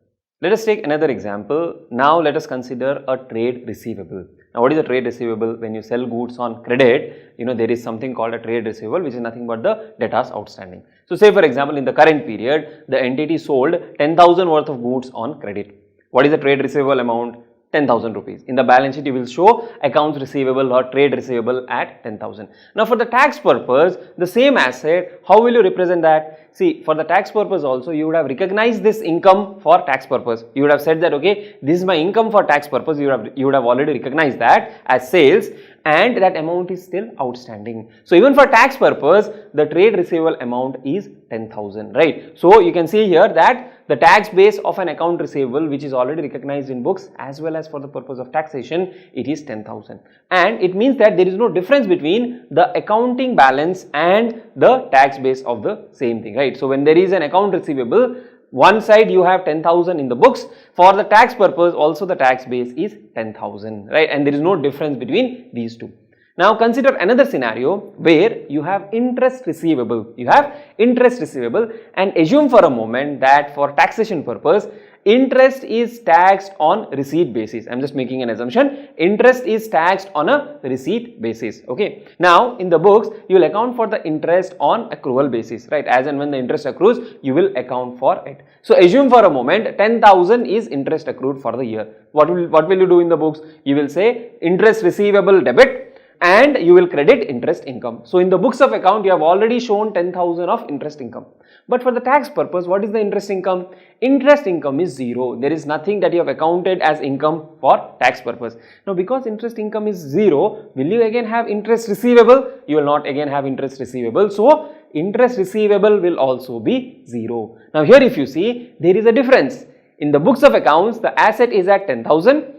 Let us take another example. Now let us consider a trade receivable. Now what is a trade receivable? When you sell goods on credit, there is something called a trade receivable, which is nothing but the debtors outstanding. So say for example, in the current period, the entity sold 10,000 worth of goods on credit. What is the trade receivable amount? 10,000 rupees. In the balance sheet, you will show accounts receivable or trade receivable at 10,000. Now for the tax purpose, the same asset, how will you represent that? See, for the tax purpose also, you would have recognized this income for tax purpose. You would have said that, okay, this is my income for tax purpose. You would have already recognized that as sales, and that amount is still outstanding. So even for tax purpose, the trade receivable amount is 10,000, right? So you can see here that the tax base of an account receivable, which is already recognized in books as well as for the purpose of taxation, it is 10,000. And it means that there is no difference between the accounting balance and the tax base of the same thing, right? So when there is an account receivable, one side you have 10,000 in the books. For the tax purpose also the tax base is 10,000, right? And there is no difference between these two. Now consider another scenario where you have interest receivable. You have interest receivable, and assume for a moment that for taxation purpose, interest is taxed on receipt basis. I am just making an assumption. Interest is taxed on a receipt basis. Okay. Now in the books, you will account for the interest on accrual basis, right? As and when the interest accrues, you will account for it. So assume for a moment 10,000 is interest accrued for the year. What will you do in the books? You will say interest receivable debit, and you will credit interest income. So in the books of account, you have already shown 10,000 of interest income. But for the tax purpose, what is the interest income? Interest income is 0. There is nothing that you have accounted as income for tax purpose. Now because interest income is 0, will you again have interest receivable? You will not again have interest receivable. So interest receivable will also be 0. Now here if you see, there is a difference. In the books of accounts, the asset is at 10,000.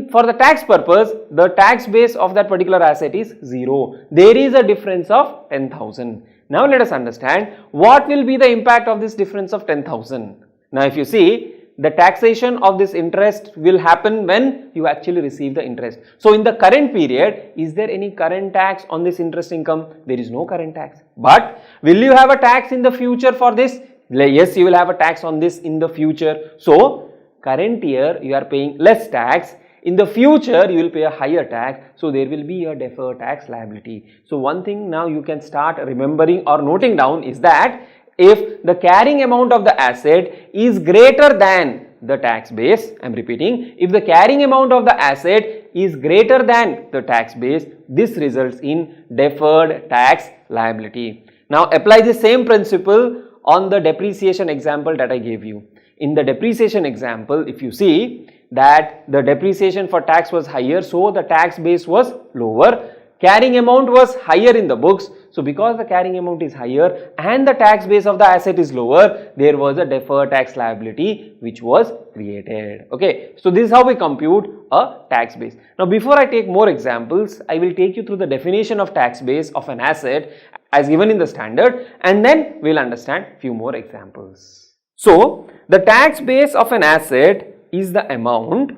For the tax purpose, the tax base of that particular asset is 0. There is a difference of 10,000. Now let us understand what will be the impact of this difference of 10,000. Now if you see, the taxation of this interest will happen when you actually receive the interest. So in the current period, is there any current tax on this interest income? There is no current tax. But will you have a tax in the future for this? Yes, you will have a tax on this in the future. So current year you are paying less tax. In the future, you will pay a higher tax, so there will be a deferred tax liability. So one thing now you can start remembering or noting down is that if the carrying amount of the asset is greater than the tax base, I am repeating, if the carrying amount of the asset is greater than the tax base, this results in deferred tax liability. Now apply the same principle on the depreciation example that I gave you. In the depreciation example, if you see that the depreciation for tax was higher, so the tax base was lower, carrying amount was higher in the books. So because the carrying amount is higher and the tax base of the asset is lower, there was a deferred tax liability which was created. Okay, so this is how we compute a tax base. Now before I take more examples, I will take you through the definition of tax base of an asset as given in the standard, and then we will understand few more examples. So the tax base of an asset is the amount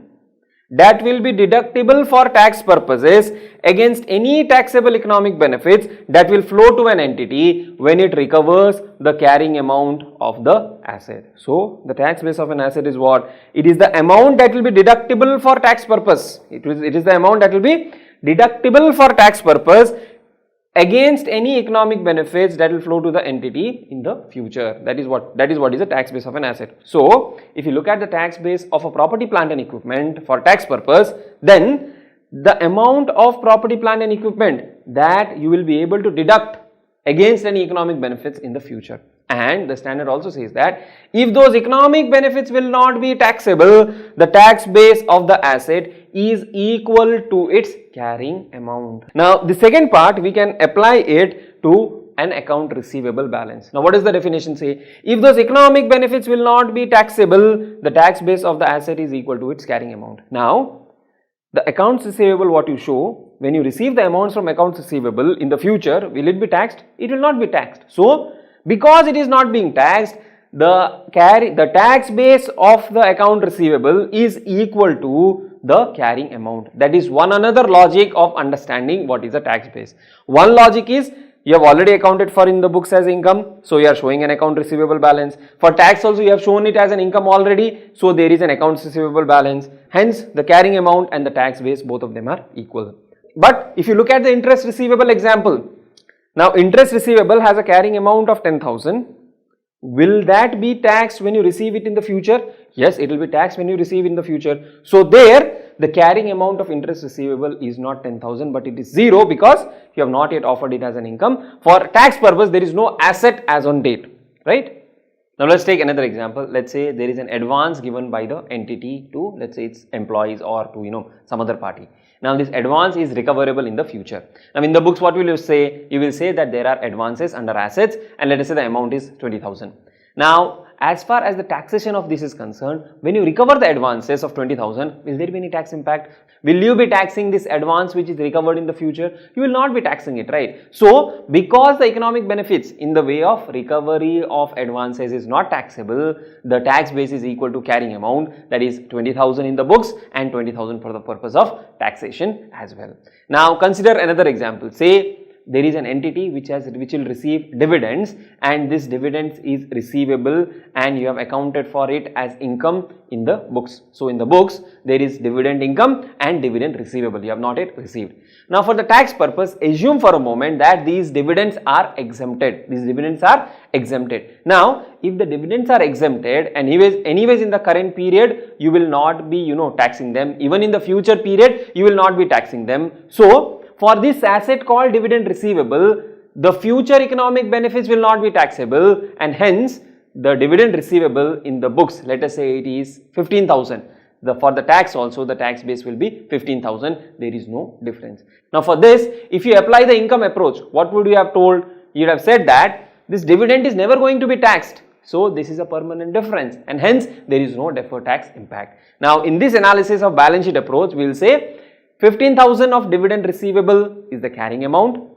that will be deductible for tax purposes against any taxable economic benefits that will flow to an entity when it recovers the carrying amount of the asset. So the tax base of an asset is what? It is the amount that will be deductible for tax purpose. It is the amount that will be deductible for tax purpose against any economic benefits that will flow to the entity in the future. That is what is the tax base of an asset. So if you look at the tax base of a property, plant and equipment for tax purpose, then the amount of property, plant and equipment that you will be able to deduct against any economic benefits in the future. And the standard also says that if those economic benefits will not be taxable, the tax base of the asset is equal to its carrying amount. Now the second part, we can apply it to an account receivable balance. Now what does the definition say? If those economic benefits will not be taxable, the tax base of the asset is equal to its carrying amount. Now the accounts receivable, what you show, when you receive the amounts from accounts receivable in the future, will it be taxed? It will not be taxed. So because it is not being taxed, the tax base of the account receivable is equal to the carrying amount. That is one another logic of understanding what is a tax base. One logic is you have already accounted for in the books as income, so you are showing an account receivable balance. For tax also you have shown it as an income already, so there is an accounts receivable balance. Hence the carrying amount and the tax base, both of them are equal. But if you look at the interest receivable example, now interest receivable has a carrying amount of 10,000. Will that be taxed when you receive it in the future? Yes, it will be taxed when you receive in the future. So there the carrying amount of interest receivable is not 10,000 but it is 0 because you have not yet offered it as an income. For tax purpose there is no asset as on date, right? Now let's take another example. Let's say there is an advance given by the entity to, let's say, its employees or to some other party. Now this advance is recoverable in the future. Now in the books what will you say? You will say that there are advances under assets and let us say the amount is 20,000. Now as far as the taxation of this is concerned, when you recover the advances of 20,000, will there be any tax impact? Will you be taxing this advance which is recovered in the future? You will not be taxing it, right? So because the economic benefits in the way of recovery of advances is not taxable, the tax base is equal to carrying amount, that is 20,000 in the books and 20,000 for the purpose of taxation as well. Now consider another example. Say there is an entity which will receive dividends and this dividends is receivable and you have accounted for it as income in the books. So in the books there is dividend income and dividend receivable, you have not yet received. Now for the tax purpose, assume for a moment that these dividends are exempted. These dividends are exempted. Now if the dividends are exempted, anyways in the current period you will not be taxing them. Even in the future period you will not be taxing them. So for this asset called dividend receivable, the future economic benefits will not be taxable and hence the dividend receivable in the books, let us say it is 15,000. For the tax also the tax base will be 15,000. There is no difference. Now for this, if you apply the income approach, what would you have told? You would have said that this dividend is never going to be taxed. So this is a permanent difference and hence there is no deferred tax impact. Now in this analysis of balance sheet approach, we will say 15,000 of dividend receivable is the carrying amount,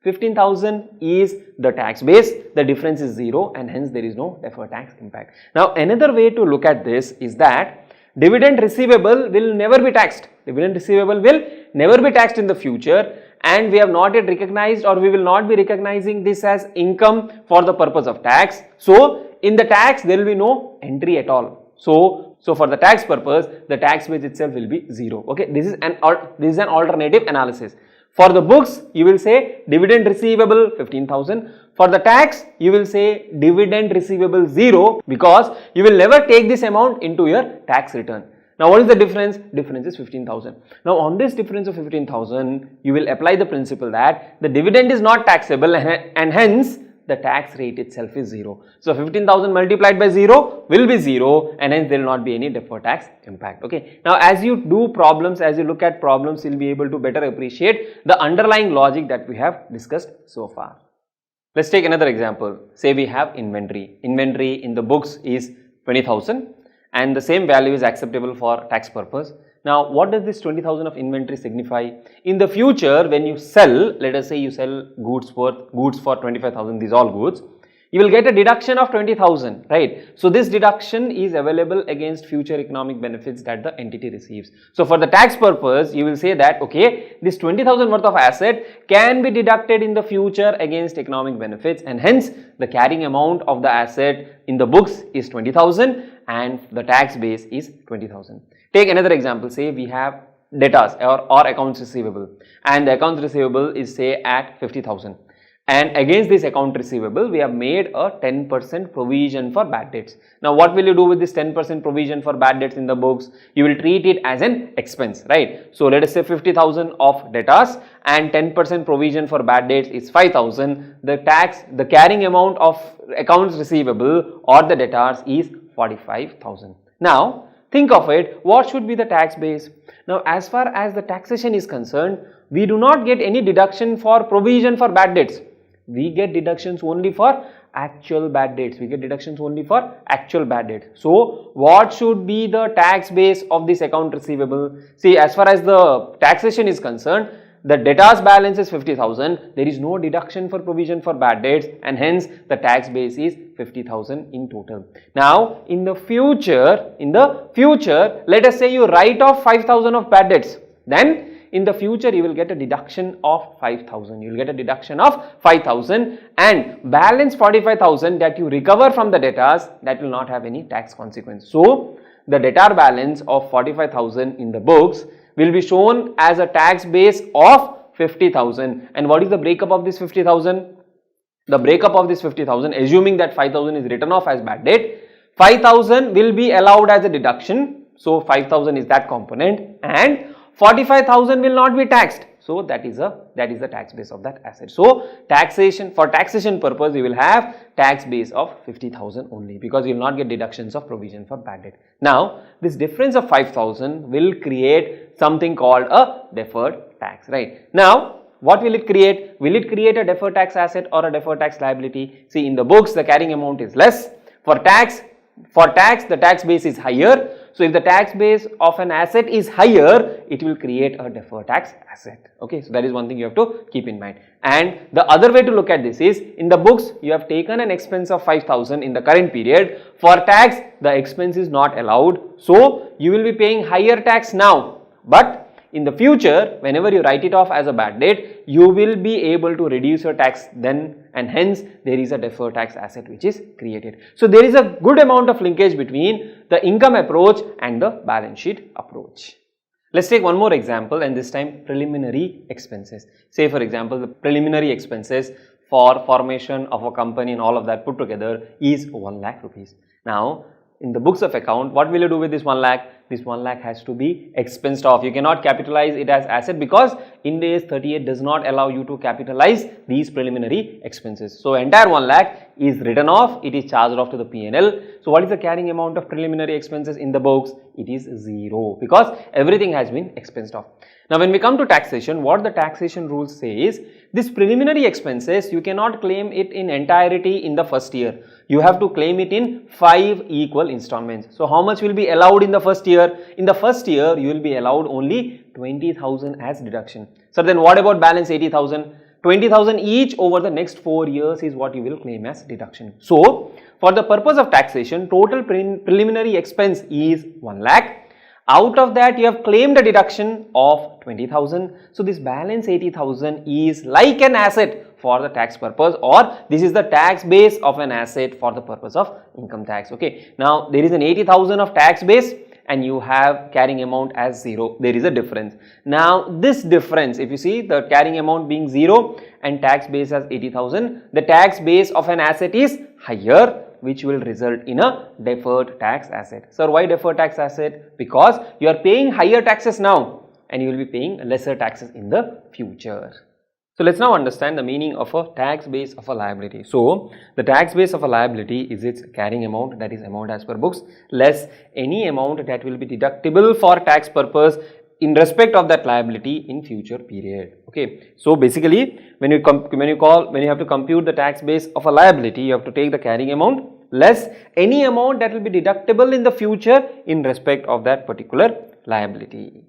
15,000 is the tax base, the difference is 0 and hence there is no deferred tax impact. Now another way to look at this is that dividend receivable will never be taxed. Dividend receivable will never be taxed in the future and we have not yet recognized or we will not be recognizing this as income for the purpose of tax. So in the tax there will be no entry at all. So for the tax purpose, the tax base itself will be 0. Okay, this is an alternative analysis. For the books, you will say dividend receivable 15,000. For the tax, you will say dividend receivable 0 because you will never take this amount into your tax return. Now what is the difference? Difference is 15,000. Now on this difference of 15,000, you will apply the principle that the dividend is not taxable and hence the tax rate itself is 0. So 15,000 multiplied by 0 will be 0, and hence there will not be any deferred tax impact. Okay. Now as you do problems, as you look at problems, you will be able to better appreciate the underlying logic that we have discussed so far. Let's take another example. Say we have inventory. Inventory in the books is 20,000 and the same value is acceptable for tax purpose. Now what does this 20,000 of inventory signify? In the future when you sell, let us say you sell goods for 25,000, these all goods, you will get a deduction of 20,000, right? So this deduction is available against future economic benefits that the entity receives. So for the tax purpose, you will say that, okay, this 20,000 worth of asset can be deducted in the future against economic benefits, and hence the carrying amount of the asset in the books is 20,000 and the tax base is 20,000. Take another example. Say we have debtors or accounts receivable, and the accounts receivable is say at 50,000. And against this account receivable, we have made a 10% provision for bad debts. Now, what will you do with this 10% provision for bad debts in the books? You will treat it as an expense, right? So, let us say 50,000 of debtors and 10% provision for bad debts is 5,000. The carrying amount of accounts receivable or the debtors is 45,000. Now, think of it, what should be the tax base? Now, as far as the taxation is concerned, we do not get any deduction for provision for bad debts. We get deductions only for actual bad debts. So, what should be the tax base of this account receivable? See, as far as the taxation is concerned, the debtors balance is 50,000. There is no deduction for provision for bad debts, and hence the tax base is 50,000 in total. Now, in the future, let us say you write off 5,000 of bad debts. Then in the future you will get a deduction of 5,000. You will get a deduction of 5,000, and balance 45,000 that you recover from the debtors, that will not have any tax consequence. So the debtor balance of 45,000 in the books will be shown as a tax base of 50,000. And what is the breakup of this 50,000? The breakup of this 50,000, assuming that 5,000 is written off as bad debt, 5,000 will be allowed as a deduction. So 5,000 is that component, and 45,000 will not be taxed. So that is the tax base of that asset. So for taxation purpose, you will have tax base of 50,000 only, because you will not get deductions of provision for bad debt. Now this difference of 5,000 will create something called a deferred tax, right? Now what will it create? Will it create a deferred tax asset or a deferred tax liability? See, in the books the carrying amount is less. For tax the tax base is higher. So if the tax base of an asset is higher, it will create a deferred tax asset. Okay, so that is one thing you have to keep in mind. And the other way to look at this is, in the books you have taken an expense of 5,000 in the current period. For tax, the expense is not allowed, so you will be paying higher tax now. But in the future, whenever you write it off as a bad debt, you will be able to reduce your tax then, and hence there is a deferred tax asset which is created. So there is a good amount of linkage between the income approach and the balance sheet approach. Let's take one more example, and this time preliminary expenses. Say for example, the preliminary expenses for formation of a company and all of that put together is 1 lakh rupees. Now in the books of account, what will you do with this 1 lakh? This 1 lakh has to be expensed off. You cannot capitalize it as asset, because Ind AS 38 does not allow you to capitalize these preliminary expenses. So entire 1 lakh is written off, it is charged off to the P&L. So what is the carrying amount of preliminary expenses in the books? It is 0, because everything has been expensed off. Now when we come to taxation, what the taxation rules say is, this preliminary expenses, you cannot claim it in entirety in the first year. You have to claim it in 5 equal installments. So how much will be allowed in the first year? In the first year, you will be allowed only 20,000 as deduction. So then what about balance 80,000? 20,000 each over the next 4 years is what you will claim as deduction. So for the purpose of taxation, total preliminary expense is 1 lakh. Out of that, you have claimed a deduction of 20,000. So this balance 80,000 is like an asset for the tax purpose, or this is the tax base of an asset for the purpose of income tax. Okay. Now there is an 80,000 of tax base, and you have carrying amount as 0. There is a difference. Now this difference, if you see the carrying amount being 0 and tax base as 80,000, the tax base of an asset is higher, which will result in a deferred tax asset. So why deferred tax asset? Because you are paying higher taxes now and you will be paying lesser taxes in the future. So let's now understand the meaning of a tax base of a liability. So the tax base of a liability is its carrying amount, that is amount as per books, less any amount that will be deductible for tax purpose in respect of that liability in future period. Okay. So basically when you have to compute the tax base of a liability, you have to take the carrying amount less any amount that will be deductible in the future in respect of that particular liability.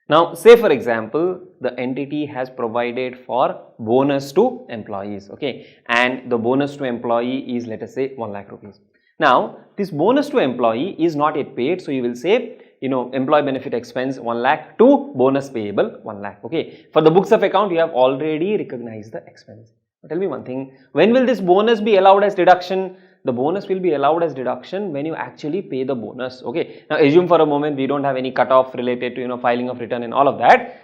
Now, say for example, the entity has provided for bonus to employees, okay, and the bonus to employee is, let us say, 1 lakh rupees. Now, this bonus to employee is not yet paid, so you will say, employee benefit expense 1 lakh to bonus payable 1 lakh, okay. For the books of account, you have already recognized the expense. But tell me one thing, when will this bonus be allowed as deduction? The bonus will be allowed as deduction when you actually pay the bonus, okay. Now assume for a moment we don't have any cutoff related to filing of return and all of that.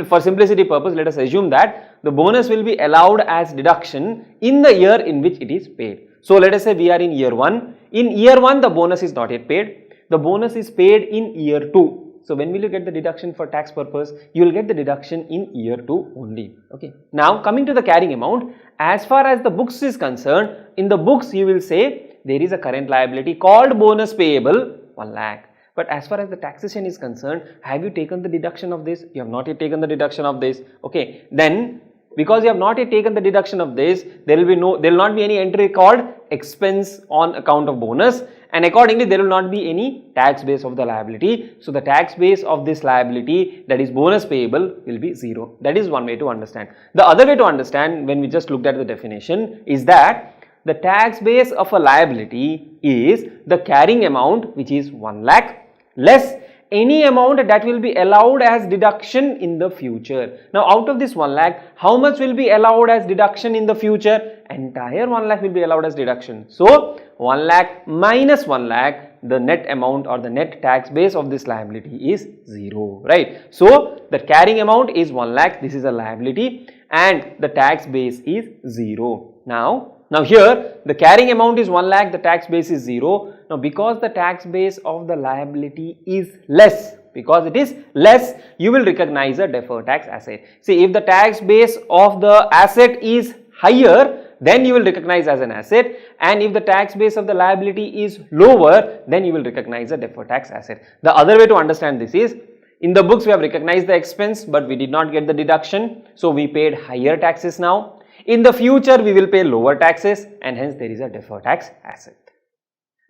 For simplicity purpose, let us assume that the bonus will be allowed as deduction in the year in which it is paid. So let us say we are in year 1. In year 1 the bonus is not yet paid. The bonus is paid in year 2. So when will you get the deduction for tax purpose? You will get the deduction in year 2 only, okay. Now coming to the carrying amount, as far as the books is concerned, in the books you will say there is a current liability called bonus payable 1 lakh. But as far as the taxation is concerned, have you taken the deduction of this? You have not yet taken the deduction of this, okay. Then because you have not yet taken the deduction of this, there will not be any entry called expense on account of bonus, and accordingly there will not be any tax base of the liability. So the tax base of this liability, that is bonus payable, will be 0. That is one way to understand. The other way to understand, when we just looked at the definition, is that the tax base of a liability is the carrying amount, which is 1 lakh, less any amount that will be allowed as deduction in the future. Now out of this 1 lakh, how much will be allowed as deduction in the future? Entire 1 lakh will be allowed as deduction. So 1 lakh minus 1 lakh, the net amount or the net tax base of this liability is 0, right? So the carrying amount is 1 lakh, this is a liability, and the tax base is 0. Now here the carrying amount is 1 lakh, the tax base is 0. Now because the tax base of the liability is less, you will recognize a deferred tax asset. See, if the tax base of the asset is higher, then you will recognize as an asset, and if the tax base of the liability is lower, then you will recognize a deferred tax asset. The other way to understand this is, in the books we have recognized the expense, but we did not get the deduction, so we paid higher taxes now. In the future we will pay lower taxes, and hence there is a deferred tax asset.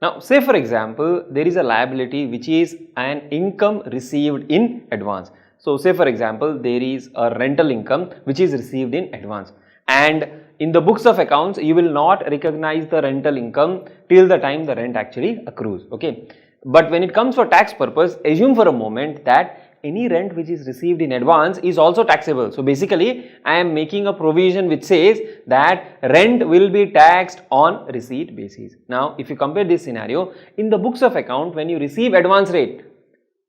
Now say for example there is a liability which is an income received in advance. So say for example there is a rental income which is received in advance, and in the books of accounts you will not recognize the rental income till the time the rent actually accrues, okay. But when it comes for tax purpose, assume for a moment that any rent which is received in advance is also taxable. So basically I am making a provision which says that rent will be taxed on receipt basis. Now if you compare this scenario, in the books of account, when you receive advance rate,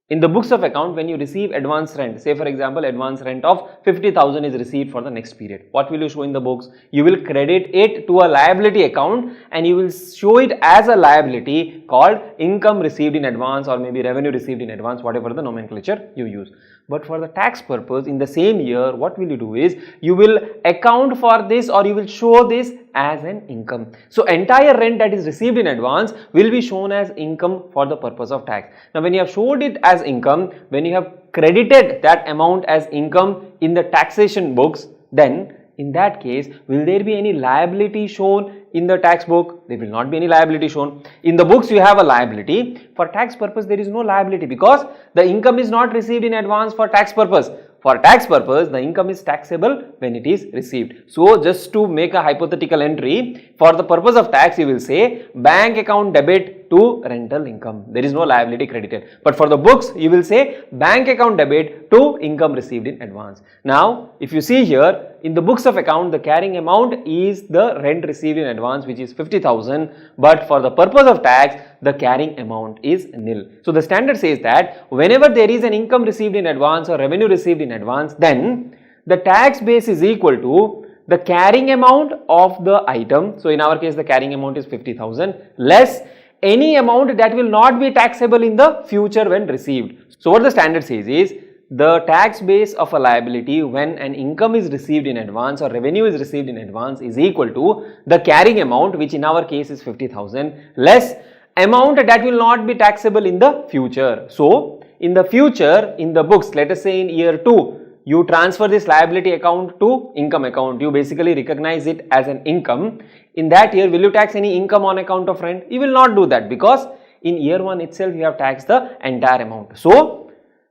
in the books of account, when you receive advance rent, say for example advance rent of 50,000 is received for the next period, what will you show in the books? You will credit it to a liability account and you will show it as a liability called income received in advance, or maybe revenue received in advance, whatever the nomenclature you use. But for the tax purpose, in the same year, what will you do is, you will account for this, or you will show this as an income. So entire rent that is received in advance will be shown as income for the purpose of tax. Now when you have showed it as income, when you have credited that amount as income in the taxation books, then in that case, will there be any liability shown in the tax book? There will not be any liability shown. In the books you have a liability. For tax purpose there is no liability, because the income is not received in advance for tax purpose. For tax purpose, the income is taxable when it is received. So just to make a hypothetical entry, for the purpose of tax you will say bank account debit to rental income. There is no liability credited. But for the books you will say bank account debit to income received in advance. Now if you see here, in the books of account the carrying amount is the rent received in advance, which is 50,000, but for the purpose of tax the carrying amount is nil. So the standard says that whenever there is an income received in advance or revenue received in advance, then the tax base is equal to the carrying amount of the item. So in our case the carrying amount is 50,000 less any amount that will not be taxable in the future when received. So what the standard says is, the tax base of a liability when an income is received in advance or revenue is received in advance is equal to the carrying amount, which in our case is 50,000, less amount that will not be taxable in the future. So, in the future, in the books, let us say in year 2, you transfer this liability account to income account. You basically recognize it as an income. In that year, will you tax any income on account of rent? You will not do that, because in year 1 itself, you have taxed the entire amount. So,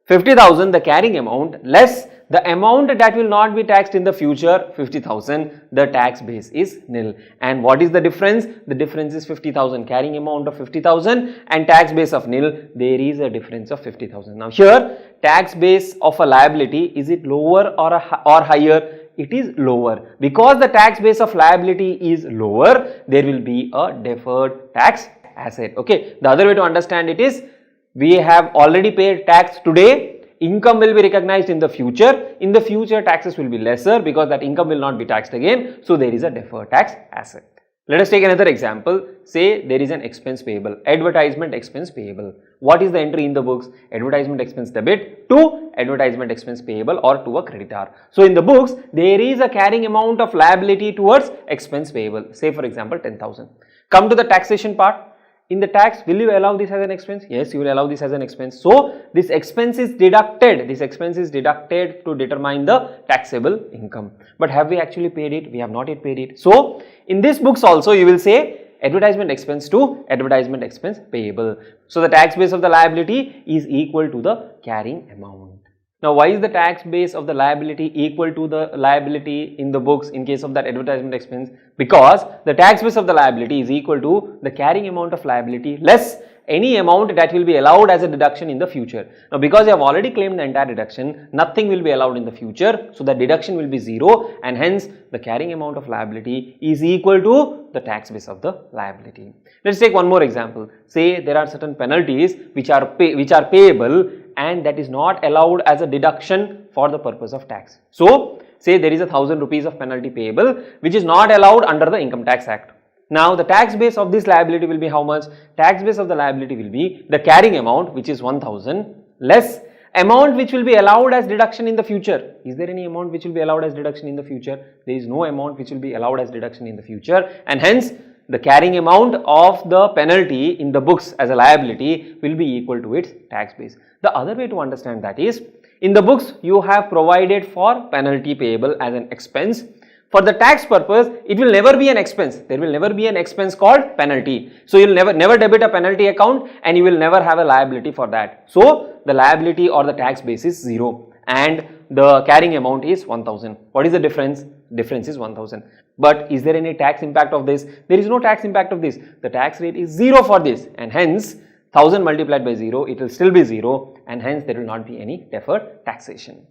50,000 the carrying amount less the amount that will not be taxed in the future, 50,000, the tax base is nil. And what is the difference? The difference is 50,000, carrying amount of 50,000 and tax base of nil. There is a difference of 50,000. Now here, tax base of a liability, is it lower or higher? It is lower. Because the tax base of liability is lower, there will be a deferred tax asset. Okay. The other way to understand it is, we have already paid tax today, income will be recognized in the future. In the future, taxes will be lesser because that income will not be taxed again. So, there is a deferred tax asset. Let us take another example. Say there is an expense payable, advertisement expense payable. What is the entry in the books? Advertisement expense debit to advertisement expense payable or to a creditor. So, in the books, there is a carrying amount of liability towards expense payable. Say for example, 10,000. Come to the taxation part. In the tax, will you allow this as an expense? Yes, you will allow this as an expense. So, this expense is deducted. This expense is deducted to determine the taxable income. But have we actually paid it? We have not yet paid it. So, in this books also, you will say advertisement expense to advertisement expense payable. So, the tax base of the liability is equal to the carrying amount. Now, why is the tax base of the liability equal to the liability in the books in case of that advertisement expense? Because the tax base of the liability is equal to the carrying amount of liability less any amount that will be allowed as a deduction in the future. Now, because you have already claimed the entire deduction, nothing will be allowed in the future. So, the deduction will be 0 and hence the carrying amount of liability is equal to the tax base of the liability. Let us take one more example. Say there are certain penalties which are payable and that is not allowed as a deduction for the purpose of tax. So, say there is 1,000 rupees of penalty payable which is not allowed under the Income Tax Act. Now, the tax base of this liability will be how much? Tax base of the liability will be the carrying amount, which is 1,000 less amount which will be allowed as deduction in the future. Is there any amount which will be allowed as deduction in the future? There is no amount which will be allowed as deduction in the future, and hence the carrying amount of the penalty in the books as a liability will be equal to its tax base. The other way to understand that is, in the books you have provided for penalty payable as an expense. For the tax purpose, it will never be an expense. There will never be an expense called penalty. So, you will never debit a penalty account and you will never have a liability for that. So, the liability or the tax base is 0 and the carrying amount is 1,000. What is the difference? Difference is 1,000. But is there any tax impact of this? There is no tax impact of this. The tax rate is 0 for this, and hence 1,000 multiplied by 0, it will still be 0, and hence there will not be any deferred taxation.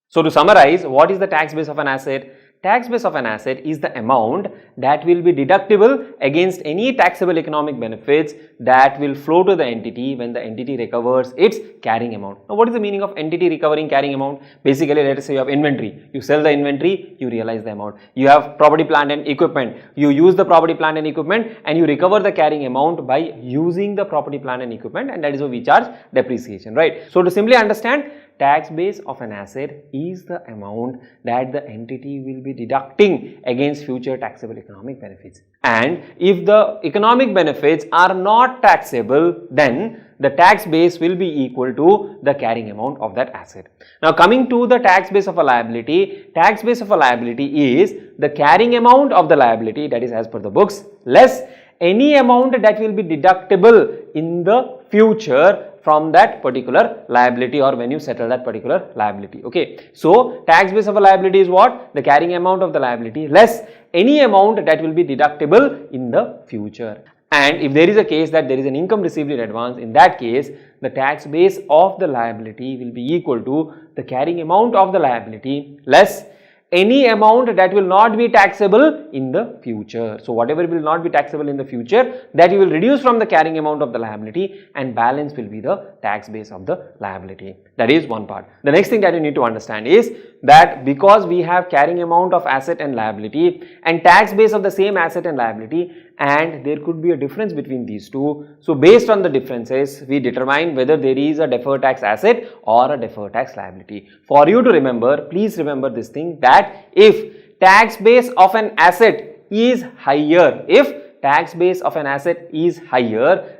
So, to summarize, what is the tax base of an asset? Tax base of an asset is the amount that will be deductible against any taxable economic benefits that will flow to the entity when the entity recovers its carrying amount. Now, what is the meaning of entity recovering carrying amount? Basically, let us say you have inventory. You sell the inventory, you realize the amount. You have property, plant and equipment. You use the property, plant and equipment and you recover the carrying amount by using the property, plant and equipment, and that is why we charge depreciation, right? So, to simply understand, tax base of an asset is the amount that the entity will be deducting against future taxable economic benefits. And if the economic benefits are not taxable, then the tax base will be equal to the carrying amount of that asset. Now, coming to the tax base of a liability, tax base of a liability is the carrying amount of the liability, that is as per the books, less any amount that will be deductible in the future from that particular liability or when you settle that particular liability. Okay. So, tax base of a liability is what? The carrying amount of the liability less any amount that will be deductible in the future. And if there is a case that there is an income received in advance, in that case, the tax base of the liability will be equal to the carrying amount of the liability less any amount that will not be taxable in the future. So, whatever will not be taxable in the future, that you will reduce from the carrying amount of the liability, and balance will be the tax base of the liability. That is one part. The next thing that you need to understand is that because we have carrying amount of asset and liability and tax base of the same asset and liability, and there could be a difference between these two. So based on the differences, we determine whether there is a deferred tax asset or a deferred tax liability. For you to remember, please remember this thing, that if tax base of an asset is higher,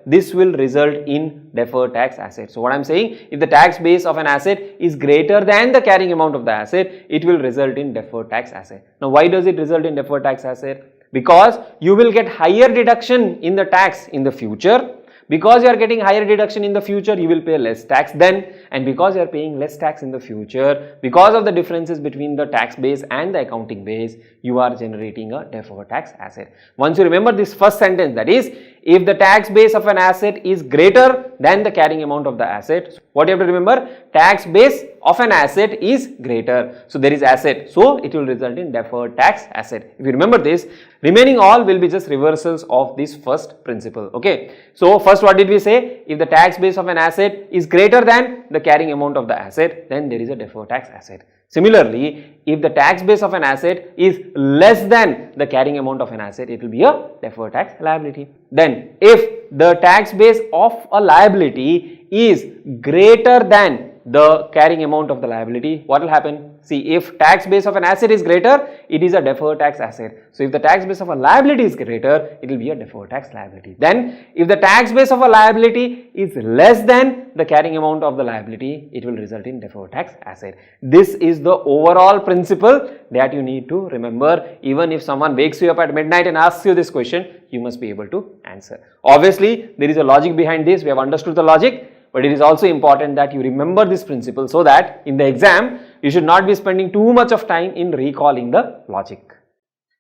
this will result in deferred tax asset. So what I am saying, if the tax base of an asset is greater than the carrying amount of the asset, it will result in deferred tax asset. Now why does it result in deferred tax asset? Because you will get higher deduction in the tax in the future. Because you are getting higher deduction in the future, you will pay less tax then, and because you are paying less tax in the future, because of the differences between the tax base and the accounting base, you are generating a deferred tax asset. Once you remember this first sentence, that is, if the tax base of an asset is greater than the carrying amount of the asset, what you have to remember, tax base of an asset is greater. So there is asset, so it will result in deferred tax asset. If you remember this, remaining all will be just reversals of this first principle. Okay. So first what did we say? If the tax base of an asset is greater than the carrying amount of the asset, then there is a deferred tax asset. Similarly, if the tax base of an asset is less than the carrying amount of an asset, it will be a deferred tax liability. Then if the tax base of a liability is greater than the carrying amount of the liability, what will happen? See, if tax base of an asset is greater, it is a deferred tax asset. So if the tax base of a liability is greater, it will be a deferred tax liability. Then if the tax base of a liability is less than the carrying amount of the liability, it will result in deferred tax asset. This is the overall principle that you need to remember. Even if someone wakes you up at midnight and asks you this question, you must be able to answer. Obviously, there is a logic behind this. We have understood the logic. But it is also important that you remember this principle so that in the exam, you should not be spending too much of time in recalling the logic.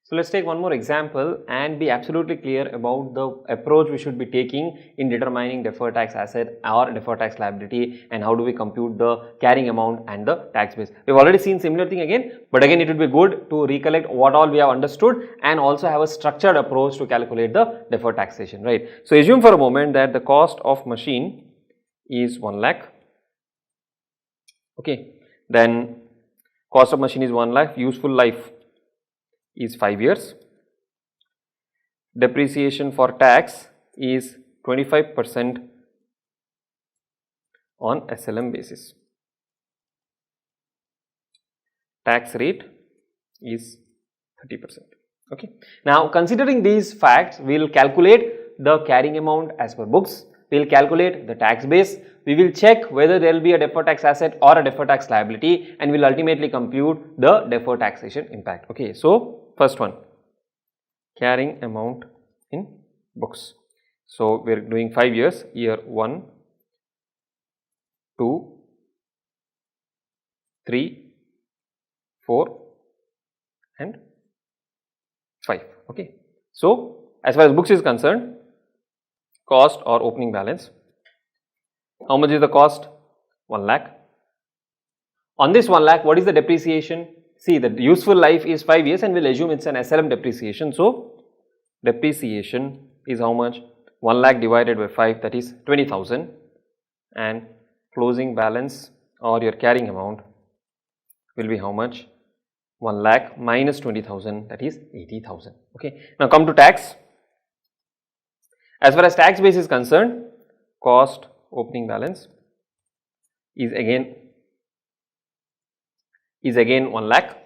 So let's take one more example and be absolutely clear about the approach we should be taking in determining deferred tax asset or deferred tax liability, and how do we compute the carrying amount and the tax base. We've already seen similar thing again, but again it would be good to recollect what all we have understood and also have a structured approach to calculate the deferred taxation, right? So assume for a moment that the cost of machine is 1 lakh. Okay, then cost of machine is 1 lakh, useful life is 5 years, depreciation for tax is 25% on SLM basis, tax rate is 30%. Okay, now considering these facts, we will calculate the carrying amount as per books. We will calculate the tax base, we will check whether there will be a deferred tax asset or a deferred tax liability, and we will ultimately compute the deferred taxation impact. Okay, so first one, carrying amount in books. So we are doing 5 years, year 1, 2, 3, 4 and 5. Okay, so as far as books is concerned, cost or opening balance, how much is the cost? 1 lakh. On this 1 lakh, what is the depreciation? See, the useful life is 5 years and we will assume it is an SLM depreciation. So depreciation is how much? 1 lakh divided by 5, that is 20,000, and closing balance or your carrying amount will be how much? 1 lakh minus 20,000, that is 80,000. Okay. Now come to tax. As far as tax base is concerned, cost opening balance is again 1 lakh.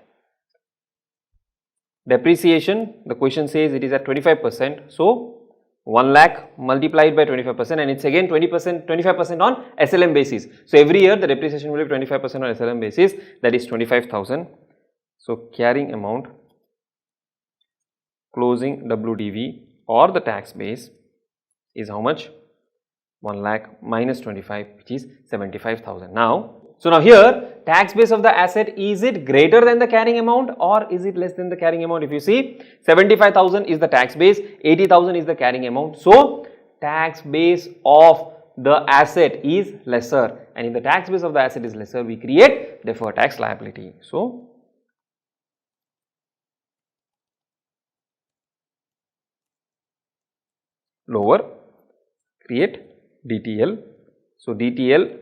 Depreciation, the question says it is at 25%. So 1 lakh multiplied by 25%, and it's again 25% on SLM basis. So every year the depreciation will be 25% on SLM basis, that is 25,000. So carrying amount, closing WDV or the tax base is how much? 1 lakh minus 25, which is 75,000. Now, here tax base of the asset, is it greater than the carrying amount or is it less than the carrying amount? If you see, 75,000 is the tax base, 80,000 is the carrying amount. So tax base of the asset is lesser, and if the tax base of the asset is lesser, we create deferred tax liability. So lower, create DTL. So DTL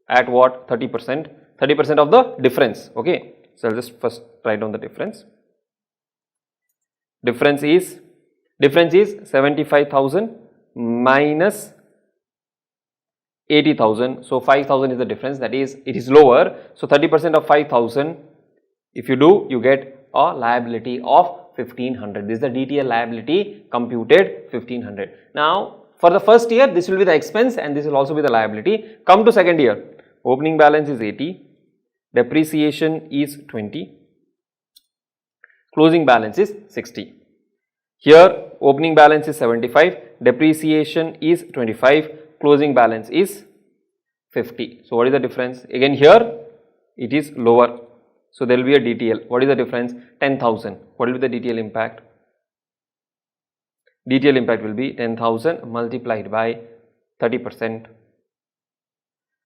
at what? 30%, 30% of the difference. Okay, so I'll just first write down the difference. Difference is Difference is 75,000 minus 80,000. So 5,000 is the difference, that is it is lower. So 30% of 5,000, if you do, you get a liability of 1500. This is the DTL liability computed 1500. Now for the first year this will be the expense and this will also be the liability. Come to second year, opening balance is 80, depreciation is 20, closing balance is 60. Here opening balance is 75, depreciation is 25, closing balance is 50. So what is the difference? Again here it is lower. So there will be a DTL. What is the difference? 10,000. What will be the DTL impact? DTL impact will be 10,000 multiplied by 30%.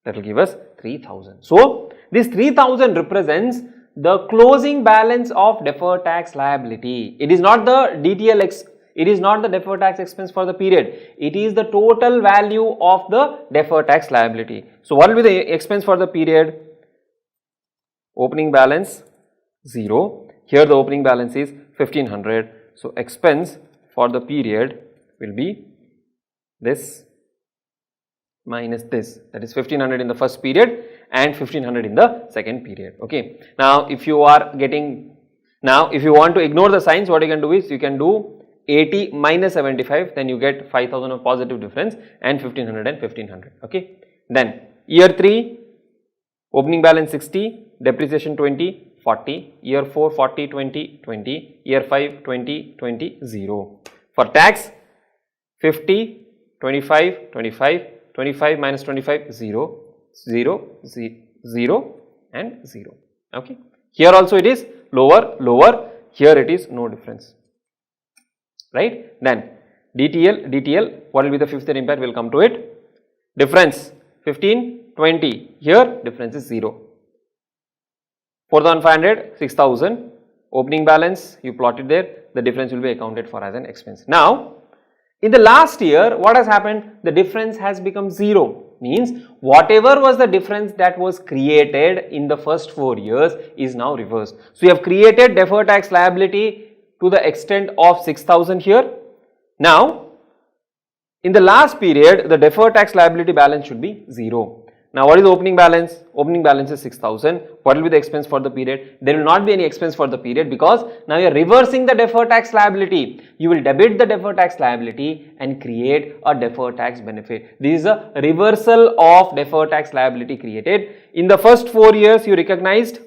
That will give us 3,000. So this 3,000 represents the closing balance of deferred tax liability. It is not the DTL it is not the deferred tax expense for the period. It is the total value of the deferred tax liability. So what will be the expense for the period? Opening balance 0. Here the opening balance is 1500. So expense for the period will be this minus this, that is 1500 in the first period and 1500 in the second period. Okay. Now if you want to ignore the signs, what you can do is you can do 80 minus 75, then you get 5,000 of positive difference and 1500 and 1500. Okay. Then year 3, opening balance 60, depreciation 20, 40, year 4 40, 20, 20, year 5 20, 20, 0. For tax 50, 25, 25, 25 minus 25, 0, 0, 0 and 0. Okay. Here also it is lower, here it is no difference. Right. Then DTL, what will be the fifth year impact? We will come to it. Difference 15, 20, here difference is 0. 4,500, 6,000, opening balance you plotted there, the difference will be accounted for as an expense. Now in the last year what has happened? The difference has become 0, means whatever was the difference that was created in the first 4 years is now reversed. So you have created deferred tax liability to the extent of 6,000 here. Now in the last period the deferred tax liability balance should be 0. Now what is the opening balance? Opening balance is 6,000. What will be the expense for the period? There will not be any expense for the period because now you are reversing the deferred tax liability. You will debit the deferred tax liability and create a deferred tax benefit. This is a reversal of deferred tax liability created. In the first 4 years you recognized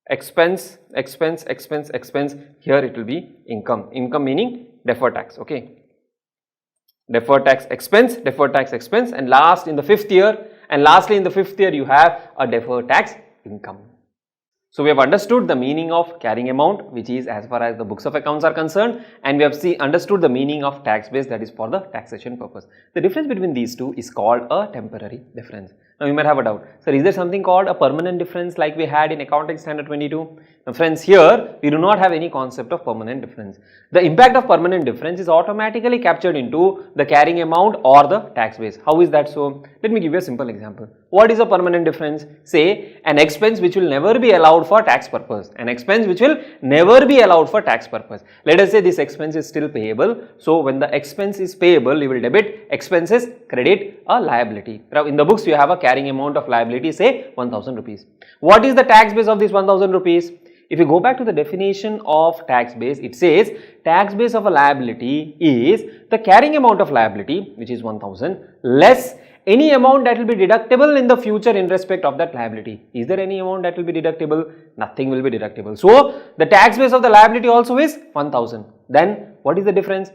expense. Here it will be income meaning deferred tax. Okay. Deferred tax expense, and lastly in the 5th year you have a deferred tax income. So we have understood the meaning of carrying amount, which is as far as the books of accounts are concerned, and we have understood the meaning of tax base, that is for the taxation purpose. The difference between these two is called a temporary difference. Now you might have a doubt, sir, is there something called a permanent difference like we had in accounting standard 22? Now friends, here we do not have any concept of permanent difference. The impact of permanent difference is automatically captured into the carrying amount or the tax base. How is that so? Let me give you a simple example. What is a permanent difference? Say an expense which will never be allowed for tax purpose. An expense which will never be allowed for tax purpose. Let us say this expense is still payable. So when the expense is payable, you will debit expenses, credit a liability. Now in the books you have a carrying amount of liability, say 1,000 rupees. What is the tax base of this 1,000 rupees? If you go back to the definition of tax base, it says tax base of a liability is the carrying amount of liability, which is 1,000, less any amount that will be deductible in the future in respect of that liability. Is there any amount that will be deductible? Nothing will be deductible. So the tax base of the liability also is 1,000. Then what is the difference?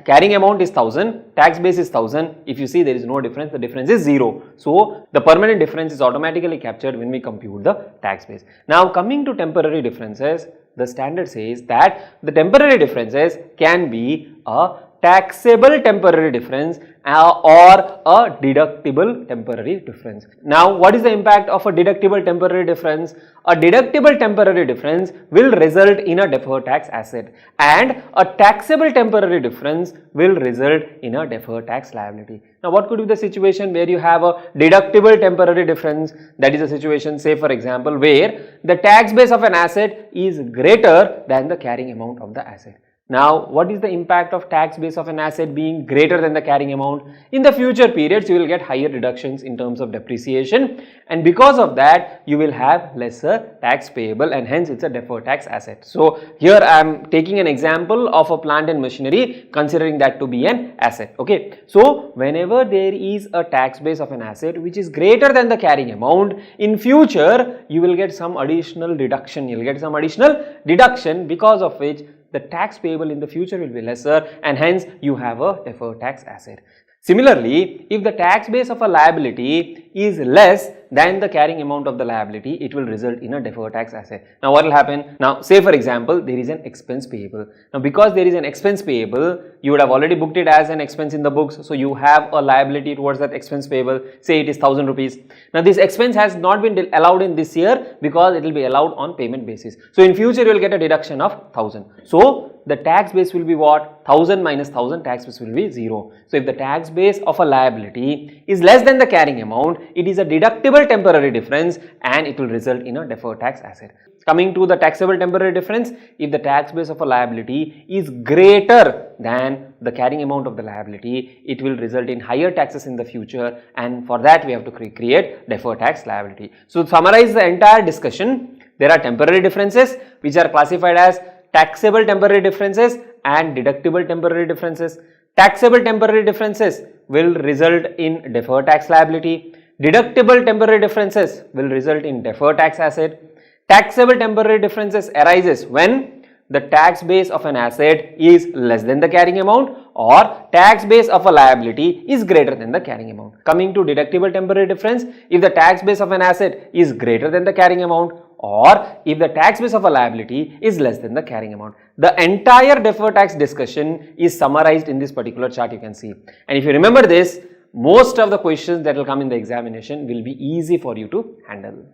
Carrying amount is 1,000, tax base is 1,000. If you see, there is no difference, the difference is 0. So the permanent difference is automatically captured when we compute the tax base. Now coming to temporary differences, the standard says that the temporary differences can be a taxable temporary difference or a deductible temporary difference. Now what is the impact of a deductible temporary difference? A deductible temporary difference will result in a deferred tax asset, and a taxable temporary difference will result in a deferred tax liability. Now what could be the situation where you have a deductible temporary difference? That is a situation, say for example, where the tax base of an asset is greater than the carrying amount of the asset. Now, what is the impact of tax base of an asset being greater than the carrying amount? In the future periods, you will get higher deductions in terms of depreciation, and because of that, you will have lesser tax payable, and hence it's a deferred tax asset. So, here I am taking an example of a plant and machinery, considering that to be an asset. Okay. So, whenever there is a tax base of an asset which is greater than the carrying amount, in future, you will get some additional deduction. You will get some additional deduction, because of which the tax payable in the future will be lesser, and hence you have a deferred tax asset. Similarly, if the tax base of a liability is less than the carrying amount of the liability, it will result in a deferred tax asset. Now, what will happen? Now, say for example, there is an expense payable. Now, because there is an expense payable, you would have already booked it as an expense in the books. So, you have a liability towards that expense payable. Say it is 1000 rupees. Now, this expense has not been allowed in this year because it will be allowed on payment basis. So, in future, you will get a deduction of 1000. So, the tax base will be what? 1000 minus 1000, tax base will be 0. So, if the tax base of a liability is less than the carrying amount, it is a deductible temporary difference and it will result in a deferred tax asset. Coming to the taxable temporary difference, if the tax base of a liability is greater than the carrying amount of the liability, it will result in higher taxes in the future, and for that we have to create deferred tax liability. So, to summarize the entire discussion, there are temporary differences which are classified as taxable temporary differences and deductible temporary differences. Taxable temporary differences will result in deferred tax liability. Deductible temporary differences will result in deferred tax asset. Taxable temporary differences arises when the tax base of an asset is less than the carrying amount or tax base of a liability is greater than the carrying amount. Coming to deductible temporary difference, if the tax base of an asset is greater than the carrying amount or if the tax base of a liability is less than the carrying amount. The entire deferred tax discussion is summarized in this particular chart, you can see. And if you remember this, most of the questions that will come in the examination will be easy for you to handle.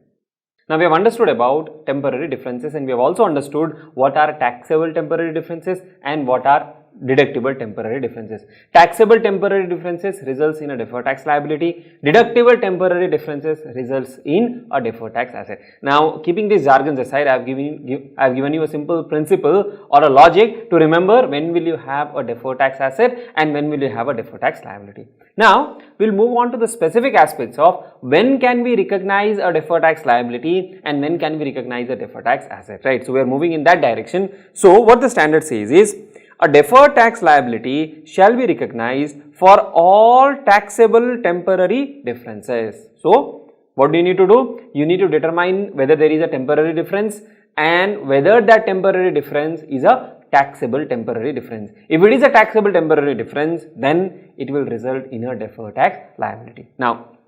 Now, we have understood about temporary differences and we have also understood what are taxable temporary differences and what are deductible temporary differences. Taxable temporary differences results in a deferred tax liability. Deductible temporary differences results in a deferred tax asset. Now, keeping these jargons aside, I have given you a simple principle or a logic to remember when will you have a deferred tax asset and when will you have a deferred tax liability. Now, we will move on to the specific aspects of when can we recognize a deferred tax liability and when can we recognize a deferred tax asset, right? So, we are moving in that direction. So, what the standard says is, a deferred tax liability shall be recognized for all taxable temporary differences. So, what do you need to do? You need to determine whether there is a temporary difference and whether that temporary difference is a taxable temporary difference. If it is a taxable temporary difference, then it will result in a deferred tax liability. Now,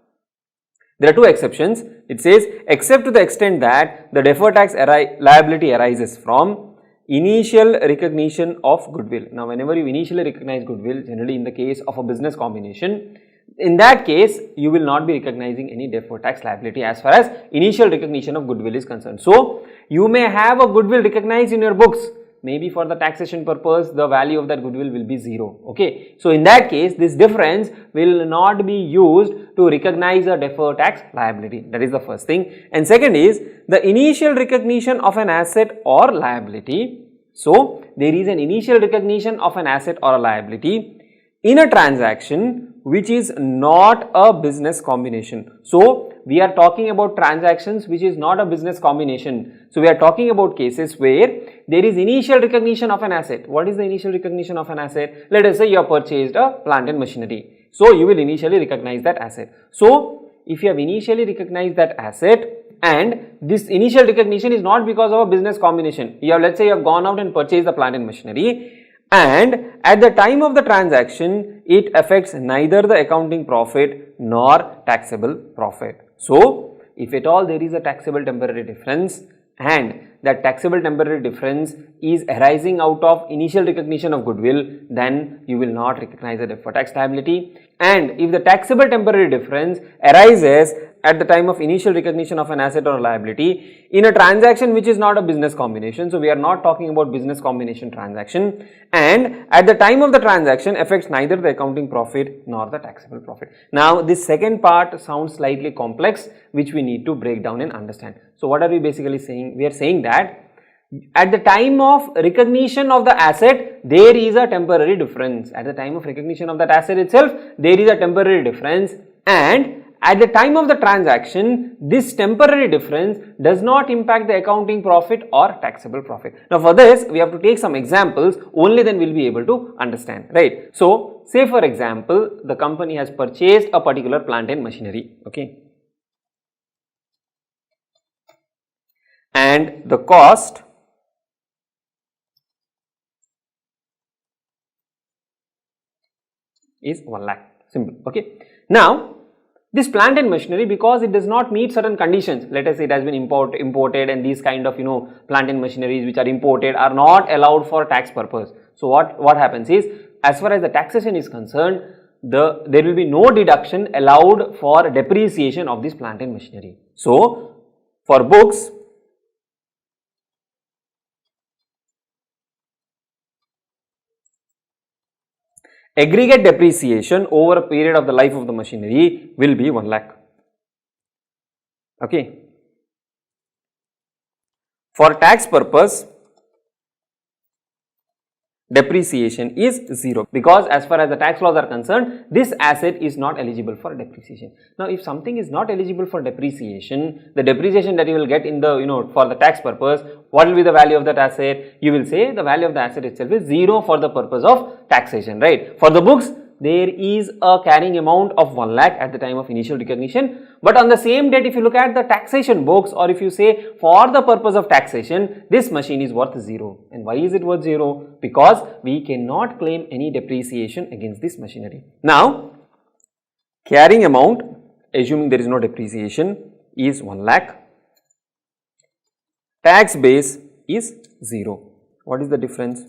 there are two exceptions. It says, except to the extent that the deferred tax liability arises from initial recognition of goodwill. Now, whenever you initially recognize goodwill, generally in the case of a business combination, in that case, you will not be recognizing any deferred tax liability as far as initial recognition of goodwill is concerned. So, you may have a goodwill recognized in your books. Maybe for the taxation purpose, the value of that goodwill will be 0. Okay. So, in that case, this difference will not be used to recognize a deferred tax liability. That is the first thing. And second is the initial recognition of an asset or liability. So, there is an initial recognition of an asset or a liability in a transaction which is not a business combination. So, we are talking about transactions which is not a business combination. So, we are talking about cases where there is initial recognition of an asset. What is the initial recognition of an asset? Let us say you have purchased a plant and machinery. So, you will initially recognize that asset. So, if you have initially recognized that asset and this initial recognition is not because of a business combination. Let's say you have gone out and purchased the plant and machinery, and at the time of the transaction, it affects neither the accounting profit nor taxable profit. So, if at all there is a taxable temporary difference and that taxable temporary difference is arising out of initial recognition of goodwill, then you will not recognize a deferred tax liability. And if the taxable temporary difference arises at the time of initial recognition of an asset or a liability in a transaction which is not a business combination, so we are not talking about business combination transaction, and at the time of the transaction affects neither the accounting profit nor the taxable profit. Now, this second part sounds slightly complex, which we need to break down and understand. So, what are we basically saying? We are saying that At the time of recognition of the asset, there is a temporary difference. At the time of recognition of that asset itself, there is a temporary difference, and at the time of the transaction, this temporary difference does not impact the accounting profit or taxable profit. Now for this, we have to take some examples, only then we will be able to understand, right? So say for example, the company has purchased a particular plant and machinery, okay, and the cost is 1 lakh, simple, okay. Now this plant and machinery, because it does not meet certain conditions, let us say it has been imported, and these kind of plant and machineries which are imported are not allowed for tax purpose. So what happens is, as far as the taxation is concerned, there will be no deduction allowed for depreciation of this plant and machinery. So for books, aggregate depreciation over a period of the life of the machinery will be 1 lakh. Okay. For tax purpose, depreciation is 0, because as far as the tax laws are concerned, this asset is not eligible for depreciation. Now if something is not eligible for depreciation, the depreciation that you will get in the for the tax purpose, what will be the value of that asset? You will say the value of the asset itself is 0 for the purpose of taxation, right? For the books, there is a carrying amount of 1 lakh at the time of initial recognition, but on the same date, if you look at the taxation books, or if you say for the purpose of taxation, this machine is worth 0. And why is it worth 0? Because we cannot claim any depreciation against this machinery. Now carrying amount, assuming there is no depreciation, is 1 lakh, tax base is 0. What is the difference?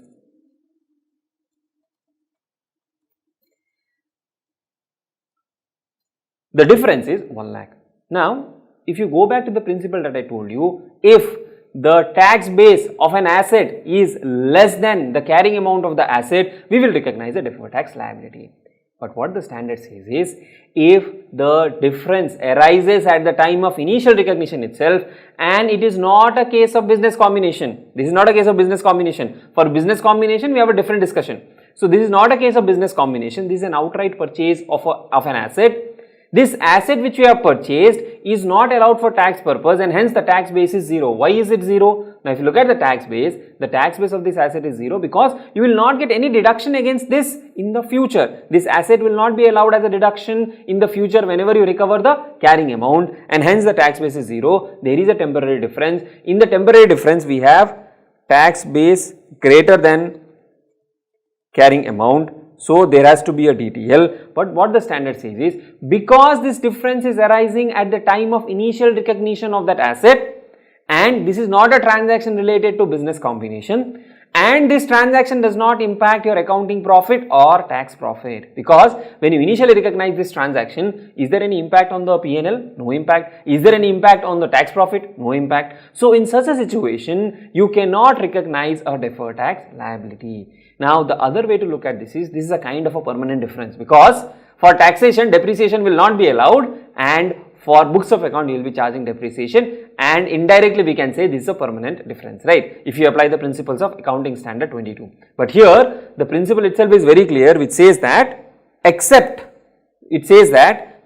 The difference is 1 lakh. Now, if you go back to the principle that I told you, if the tax base of an asset is less than the carrying amount of the asset, we will recognize a deferred tax liability. But what the standard says is, if the difference arises at the time of initial recognition itself, and it is not a case of business combination, this is not a case of business combination. For business combination, we have a different discussion. So this is not a case of business combination, this is an outright purchase of an asset. This asset which we have purchased is not allowed for tax purpose, and hence the tax base is 0. Why is it 0? Now if you look at the tax base of this asset is 0, because you will not get any deduction against this in the future. This asset will not be allowed as a deduction in the future whenever you recover the carrying amount, and hence the tax base is 0. There is a temporary difference. In the temporary difference, we have tax base greater than carrying amount. So there has to be a DTL, but what the standard says is, because this difference is arising at the time of initial recognition of that asset, and this is not a transaction related to business combination, and this transaction does not impact your accounting profit or tax profit, because when you initially recognize this transaction, is there any impact on the P&L? No impact. Is there any impact on the tax profit? No impact. So in such a situation, you cannot recognize a deferred tax liability. Now the other way to look at this is a kind of a permanent difference, because for taxation, depreciation will not be allowed, and for books of account you will be charging depreciation, and indirectly we can say this is a permanent difference, right, if you apply the principles of accounting standard 22. But here the principle itself is very clear, which says that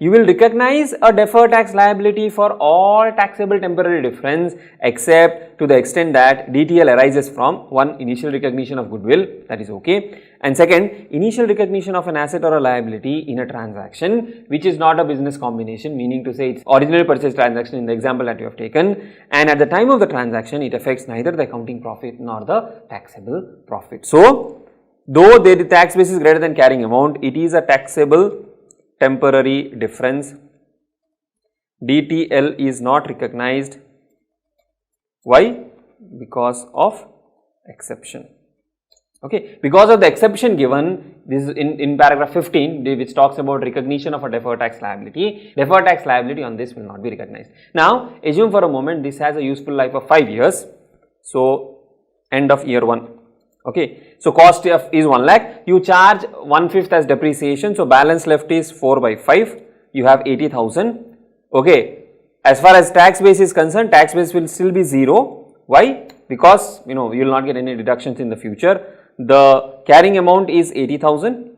you will recognize a deferred tax liability for all taxable temporary difference, except to the extent that DTL arises from one, initial recognition of goodwill, that is okay, and second, initial recognition of an asset or a liability in a transaction which is not a business combination, meaning to say it's originally purchase transaction in the example that you have taken, and at the time of the transaction it affects neither the accounting profit nor the taxable profit. So though the tax base is greater than carrying amount, it is a taxable temporary difference. DTL is not recognized. Why? Because of exception. Okay, because of the exception given, this is in paragraph 15, which talks about recognition of a deferred tax liability. Deferred tax liability on this will not be recognized. Now assume for a moment this has a useful life of 5 years. So end of year 1. Okay, so cost is 1 lakh, you charge 1/5 as depreciation, so balance left is 4/5, you have 80,000. Okay, as far as tax base is concerned, tax base will still be 0. Why? because you will not get any deductions in the future. The carrying amount is 80,000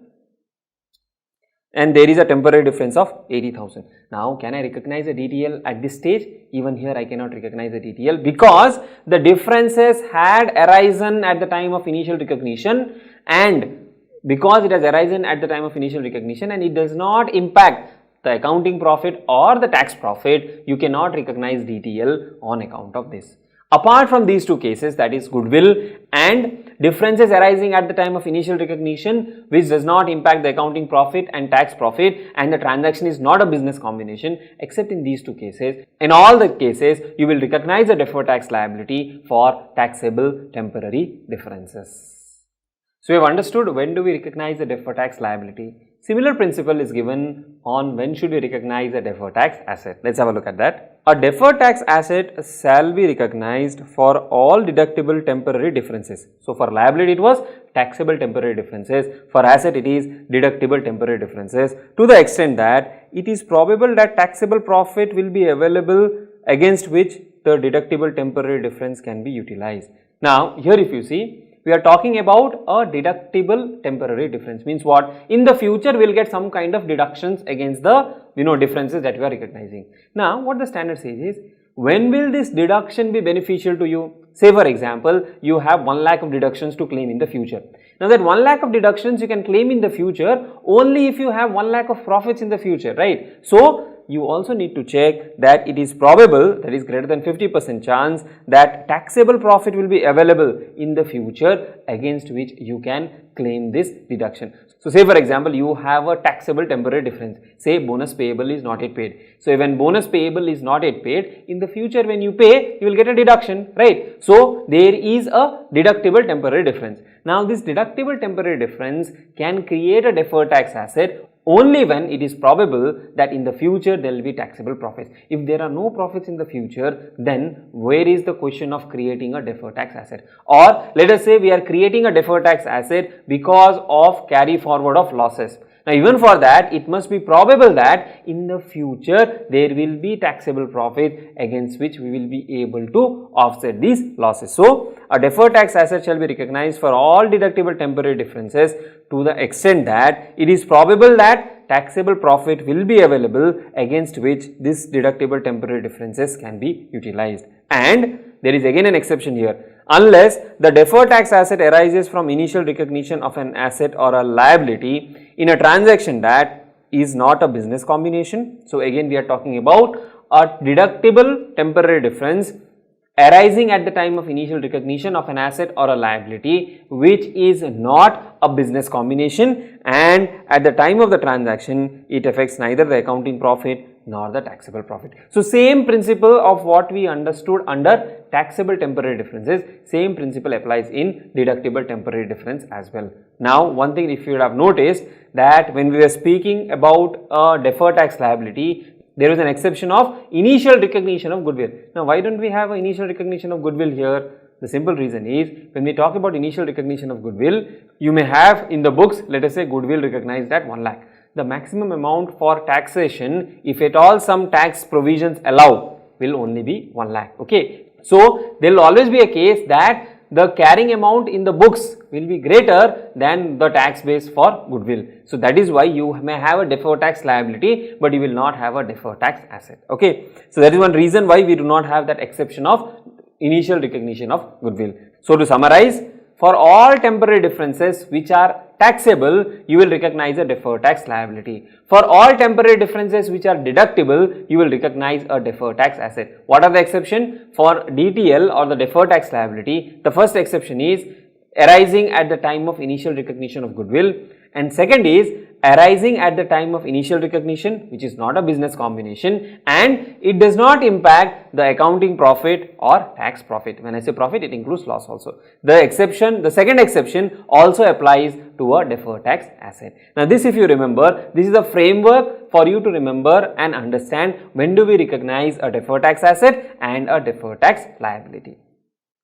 and there is a temporary difference of 80,000. Now, can I recognize a DTL at this stage? Even here I cannot recognize a DTL because the differences had arisen at the time of initial recognition, and because it has arisen at the time of initial recognition and it does not impact the accounting profit or the tax profit, you cannot recognize DTL on account of this. Apart from these two cases, that is goodwill and differences arising at the time of initial recognition which does not impact the accounting profit and tax profit, and the transaction is not a business combination, except in these two cases, in all the cases you will recognize a deferred tax liability for taxable temporary differences. So, we have understood when do we recognize a deferred tax liability. Similar principle is given on when should we recognize a deferred tax asset. Let's have a look at that. A deferred tax asset shall be recognized for all deductible temporary differences. So, for liability it was taxable temporary differences, for asset it is deductible temporary differences, to the extent that it is probable that taxable profit will be available against which the deductible temporary difference can be utilized. Now, here if you see, we are talking about a deductible temporary difference. Means what? In the future we will get some kind of deductions against the differences that we are recognizing. Now, what the standard says is, when will this deduction be beneficial to you? Say for example, you have 1 lakh of deductions to claim in the future. Now, that 1 lakh of deductions you can claim in the future only if you have 1 lakh of profits in the future, right? So, you also need to check that it is probable, that is greater than 50% chance, that taxable profit will be available in the future against which you can claim this deduction. So, say for example, you have a taxable temporary difference, say bonus payable is not yet paid. So, when bonus payable is not yet paid, in the future when you pay, you will get a deduction, right? So, there is a deductible temporary difference. Now, this deductible temporary difference can create a deferred tax asset only when it is probable that in the future there will be taxable profits. If there are no profits in the future, then where is the question of creating a deferred tax asset? Or let us say we are creating a deferred tax asset because of carry forward of losses. Now, even for that, it must be probable that in the future there will be taxable profit against which we will be able to offset these losses. So, a deferred tax asset shall be recognized for all deductible temporary differences to the extent that it is probable that taxable profit will be available against which this deductible temporary differences can be utilized. And there is again an exception here. Unless the deferred tax asset arises from initial recognition of an asset or a liability in a transaction that is not a business combination. So, again we are talking about a deductible temporary difference arising at the time of initial recognition of an asset or a liability which is not a business combination, and at the time of the transaction it affects neither the accounting profit nor the taxable profit. So, same principle of what we understood under taxable temporary differences, same principle applies in deductible temporary difference as well. Now, one thing if you have noticed that when we were speaking about a deferred tax liability, there is an exception of initial recognition of goodwill. Now, why don't we have an initial recognition of goodwill here? The simple reason is, when we talk about initial recognition of goodwill, you may have in the books, let us say goodwill recognized at 1 lakh. The maximum amount for taxation, if at all some tax provisions allow, will only be 1 lakh. Okay. So, there will always be a case that the carrying amount in the books will be greater than the tax base for goodwill. So, that is why you may have a deferred tax liability, but you will not have a deferred tax asset. Okay. So, that is one reason why we do not have that exception of initial recognition of goodwill. So, to summarize, for all temporary differences which are taxable, you will recognize a deferred tax liability. For all temporary differences which are deductible, you will recognize a deferred tax asset. What are the exception? For DTL or the deferred tax liability, the first exception is arising at the time of initial recognition of goodwill, and second is arising at the time of initial recognition, which is not a business combination, and it does not impact the accounting profit or tax profit. When I say profit, it includes loss also. The second exception also applies to a deferred tax asset. Now, this if you remember, this is the framework for you to remember and understand when do we recognize a deferred tax asset and a deferred tax liability.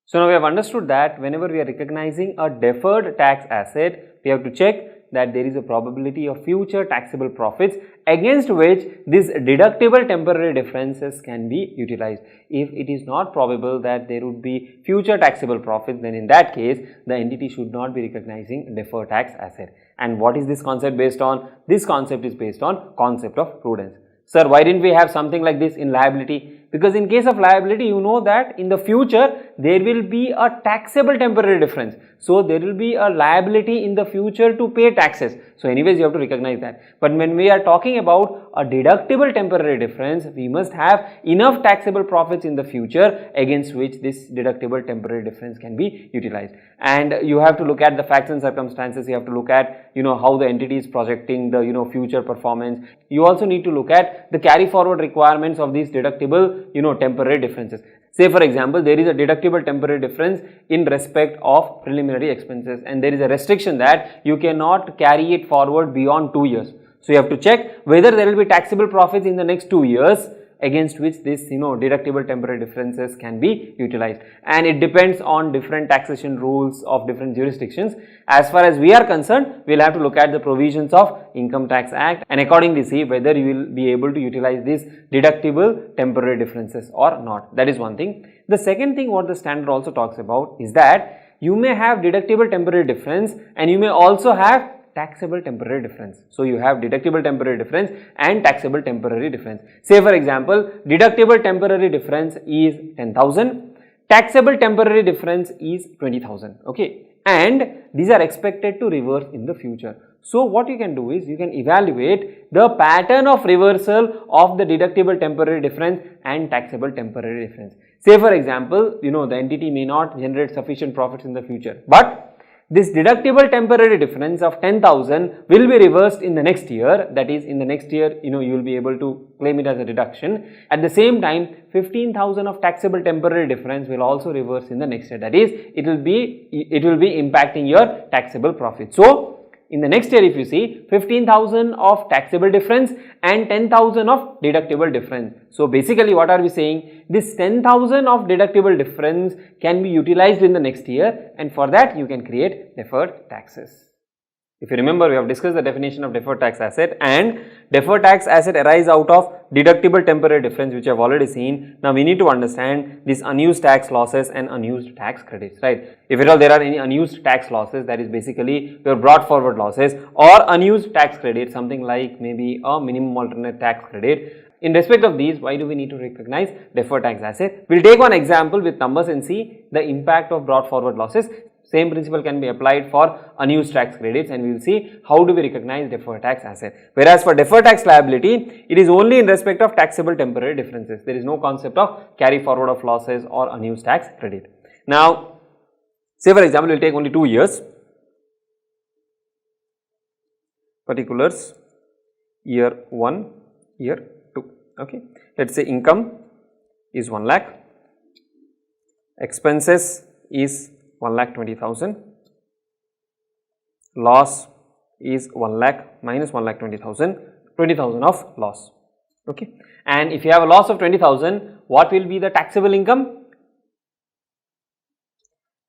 So, now we have understood that whenever we are recognizing a deferred tax asset, we have to check that there is a probability of future taxable profits against which this deductible temporary differences can be utilized. If it is not probable that there would be future taxable profits, then in that case the entity should not be recognizing deferred tax asset. And what is this concept based on? This concept is based on concept of prudence. Sir, why didn't we have something like this in liability? Because in case of liability, you know that in the future there will be a taxable temporary difference. So there will be a liability in the future to pay taxes. So anyways, you have to recognize that. But when we are talking about a deductible temporary difference, we must have enough taxable profits in the future against which this deductible temporary difference can be utilized. And you have to look at the facts and circumstances. You have to look at, how the entity is projecting the, future performance. You also need to look at the carry forward requirements of these deductible, temporary differences. Say for example, there is a deductible temporary difference in respect of preliminary expenses, and there is a restriction that you cannot carry it forward beyond 2 years. So you have to check whether there will be taxable profits in the next 2 years against which this deductible temporary differences can be utilized, and it depends on different taxation rules of different jurisdictions. As far as we are concerned, we will have to look at the provisions of Income Tax Act and accordingly see whether you will be able to utilize these deductible temporary differences or not. That is one thing. The second thing what the standard also talks about is that you may have deductible temporary difference and you may also have taxable temporary difference. So you have deductible temporary difference and taxable temporary difference. Say for example, deductible temporary difference is 10,000, taxable temporary difference is 20,000, okay, and these are expected to reverse in the future. So what you can do is you can evaluate the pattern of reversal of the deductible temporary difference and taxable temporary difference. Say for example, the entity may not generate sufficient profits in the future, but this deductible temporary difference of 10,000 will be reversed in the next year. That is, in the next year, you will be able to claim it as a deduction. At the same time, 15,000 of taxable temporary difference will also reverse in the next year. That is, it will be impacting your taxable profit. So in the next year, if you see 15,000 of taxable difference and 10,000 of deductible difference. So basically what are we saying? This 10,000 of deductible difference can be utilized in the next year, and for that you can create deferred taxes. If you remember, we have discussed the definition of deferred tax asset, and deferred tax asset arise out of deductible temporary difference, which I have already seen. Now we need to understand these unused tax losses and unused tax credits, right? If at all there are any unused tax losses, that is basically your brought forward losses, or unused tax credit, something like maybe a minimum alternate tax credit. In respect of these, why do we need to recognize deferred tax asset? We will take one example with numbers and see the impact of brought forward losses. Same principle can be applied for unused tax credits, and we will see how do we recognize deferred tax asset. Whereas for deferred tax liability, it is only in respect of taxable temporary differences. There is no concept of carry forward of losses or unused tax credit. Now, say for example, we will take only 2 years. Particulars, year 1, year 2. Okay. Let us say income is 1 lakh, expenses is 1,20,000, loss is 1 lakh minus 1,20,000, 20,000 of loss, okay. And if you have a loss of 20,000, what will be the taxable income?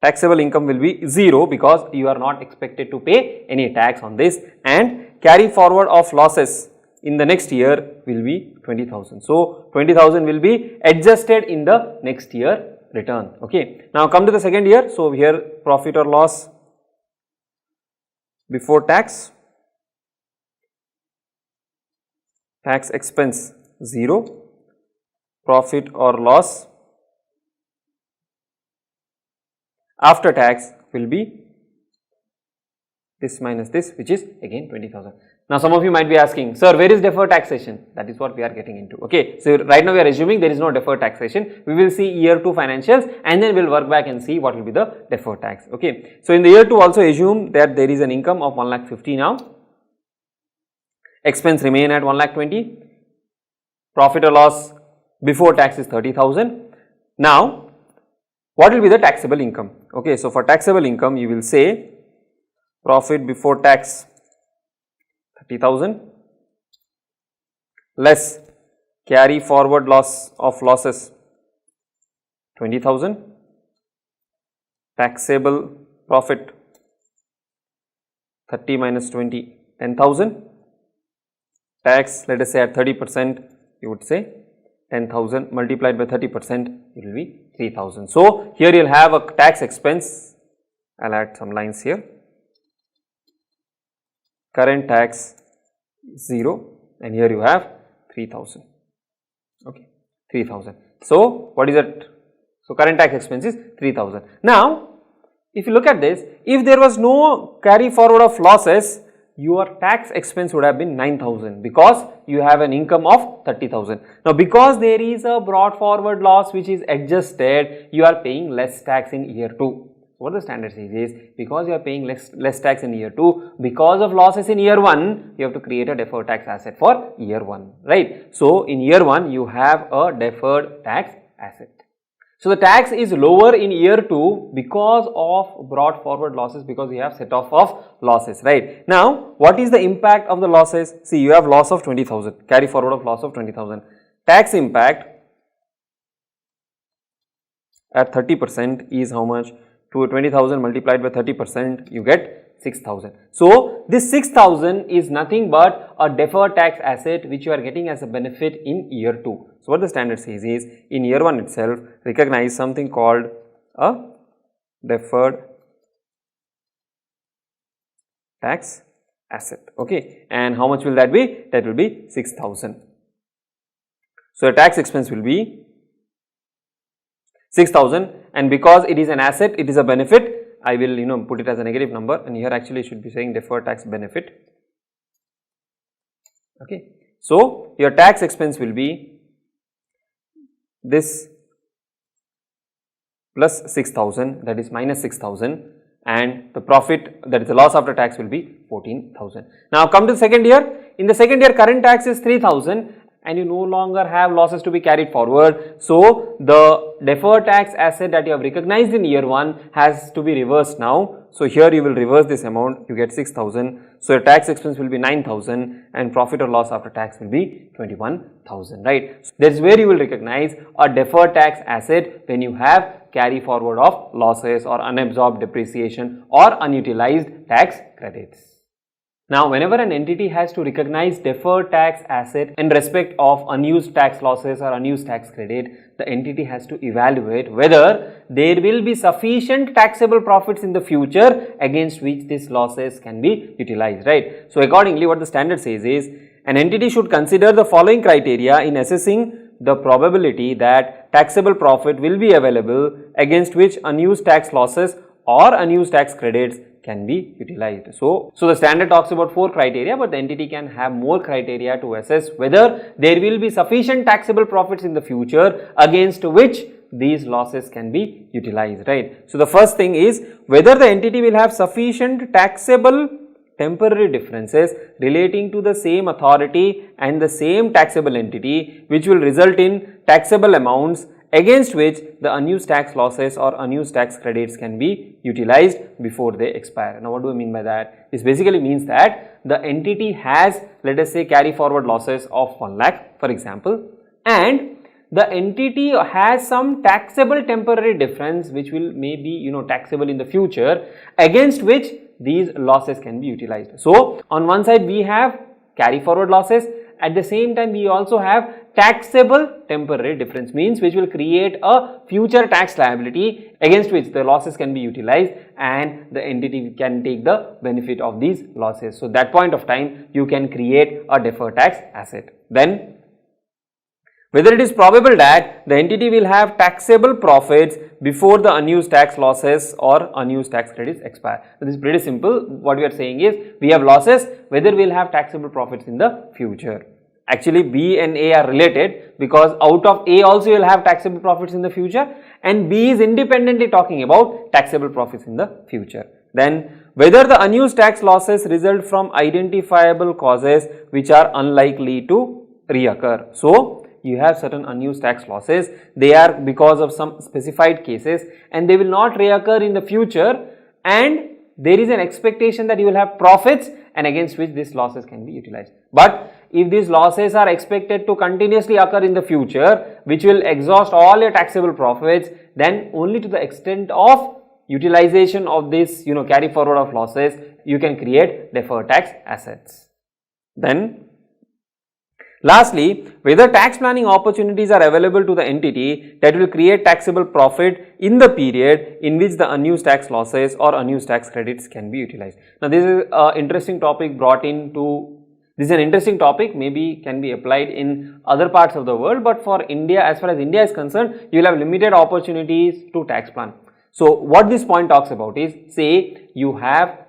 Taxable income will be 0 because you are not expected to pay any tax on this, and carry forward of losses in the next year will be 20,000. So 20,000 will be adjusted in the next year return, okay. Now come to the second year. So here profit or loss before tax, tax expense 0, profit or loss after tax will be this minus this, which is again 20,000. Now some of you might be asking, sir, where is deferred taxation? That is what we are getting into, okay. So right now we are assuming there is no deferred taxation. We will see year 2 financials and then we will work back and see what will be the deferred tax, okay. So in the year 2 also assume that there is an income of 1,50,000 now, expense remain at 1,20,000, profit or loss before tax is 30,000. Now what will be the taxable income? Okay, so for taxable income you will say profit before tax 30,000 less carry forward loss of losses 20,000, taxable profit 30 minus 20, 10,000. Tax, let us say at 30%, you would say 10,000 multiplied by 30%, it will be 3,000. So, here you will have a tax expense, I will add some lines here, current tax 0 and here you have 3,000, okay, 3,000. So, what is that? So, current tax expense is 3,000. Now, if you look at this, if there was no carry forward of losses, your tax expense would have been 9,000 because you have an income of 30,000. Now, because there is a brought forward loss which is adjusted, you are paying less tax in year 2. What the standard says is, because you are paying less tax in year 2, because of losses in year 1, you have to create a deferred tax asset for year 1, right. So, in year 1, you have a deferred tax asset. So, the tax is lower in year 2 because of brought forward losses, because you have set off of losses, right. Now, what is the impact of the losses? See, you have loss of 20,000, carry forward of loss of 20,000. Tax impact at 30% is how much? To 20,000 multiplied by 30%, you get 6,000. So, this 6,000 is nothing but a deferred tax asset which you are getting as a benefit in year 2. So, what the standard says is, in year 1 itself, recognize something called a deferred tax asset, okay, and how much will that be? That will be 6,000. So, the tax expense will be 6,000, and because it is an asset, it is a benefit, I will put it as a negative number, and here actually should be saying deferred tax benefit, okay. So, your tax expense will be this plus 6,000, that is minus 6,000, and the profit, that is the loss after tax, will be 14,000. Now, come to the second year. In the second year, current tax is 3,000 and you no longer have losses to be carried forward. So, the deferred tax asset that you have recognized in year 1 has to be reversed now. So, here you will reverse this amount, you get 6,000. So, your tax expense will be 9,000 and profit or loss after tax will be 21,000, right. So, that is where you will recognize a deferred tax asset when you have carry forward of losses or unabsorbed depreciation or unutilized tax credits. Now, whenever an entity has to recognize deferred tax asset in respect of unused tax losses or unused tax credit, the entity has to evaluate whether there will be sufficient taxable profits in the future against which these losses can be utilized, right. So, accordingly, what the standard says is, an entity should consider the following criteria in assessing the probability that taxable profit will be available against which unused tax losses or unused tax credits can be utilized. So, the standard talks about 4 criteria, but the entity can have more criteria to assess whether there will be sufficient taxable profits in the future against which these losses can be utilized, right. So, the first thing is whether the entity will have sufficient taxable temporary differences relating to the same authority and the same taxable entity which will result in taxable amounts against which the unused tax losses or unused tax credits can be utilized before they expire. Now, what do I mean by that? This basically means that the entity has, let us say, carry forward losses of 1 lakh, for example, and the entity has some taxable temporary difference which will maybe taxable in the future, against which these losses can be utilized. So, on one side we have carry forward losses, at the same time we also have taxable temporary difference, means which will create a future tax liability against which the losses can be utilized and the entity can take the benefit of these losses. So, that point of time you can create a deferred tax asset. Then, whether it is probable that the entity will have taxable profits before the unused tax losses or unused tax credits expire. So, this is pretty simple. What we are saying is, we have losses, whether we will have taxable profits in the future. Actually, B and A are related because out of A also you will have taxable profits in the future, and B is independently talking about taxable profits in the future. Then, whether the unused tax losses result from identifiable causes which are unlikely to reoccur. So, you have certain unused tax losses, they are because of some specified cases and they will not reoccur in the future, and there is an expectation that you will have profits and against which these losses can be utilized. But if these losses are expected to continuously occur in the future, which will exhaust all your taxable profits, then only to the extent of utilization of this carry forward of losses, you can create deferred tax assets. Then lastly, whether tax planning opportunities are available to the entity that will create taxable profit in the period in which the unused tax losses or unused tax credits can be utilized. Now, this is an interesting topic this is an interesting topic, maybe can be applied in other parts of the world, but for India, as far as India is concerned, you will have limited opportunities to tax plan. So, what this point talks about is, say you have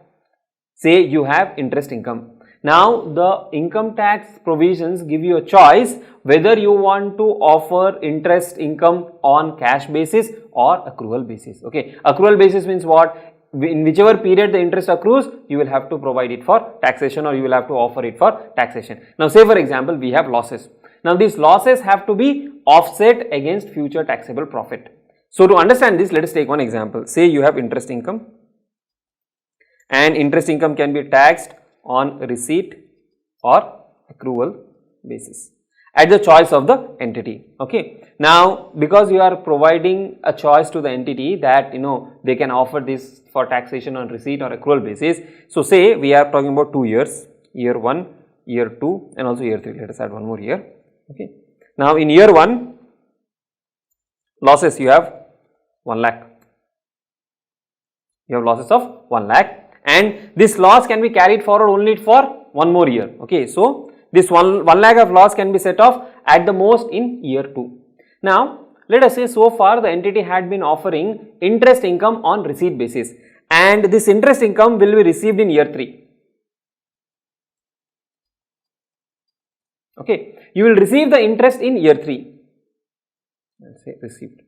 interest income. Now, the income tax provisions give you a choice whether you want to offer interest income on cash basis or accrual basis. Okay, accrual basis means what? In whichever period the interest accrues, you will have to provide it for taxation, or you will have to offer it for taxation. Now, say for example, we have losses. Now, these losses have to be offset against future taxable profit. So, to understand this, let us take one example. Say you have interest income, and interest income can be taxed on receipt or accrual basis at the choice of the entity. Okay. Now, because you are providing a choice to the entity that they can offer this for taxation on receipt or accrual basis. So, say we are talking about 2 years, year 1, year 2 and also year 3. Let us add one more year. Okay. Now, in year 1, losses you have 1 lakh. You have losses of 1 lakh, and this loss can be carried forward only for 1 more year. Okay. So, this 1 lakh of loss can be set off at the most in year 2. Now, let us say so far the entity had been offering interest income on receipt basis, and this interest income will be received in year 3. Okay. You will receive the interest in year 3. Let us say received.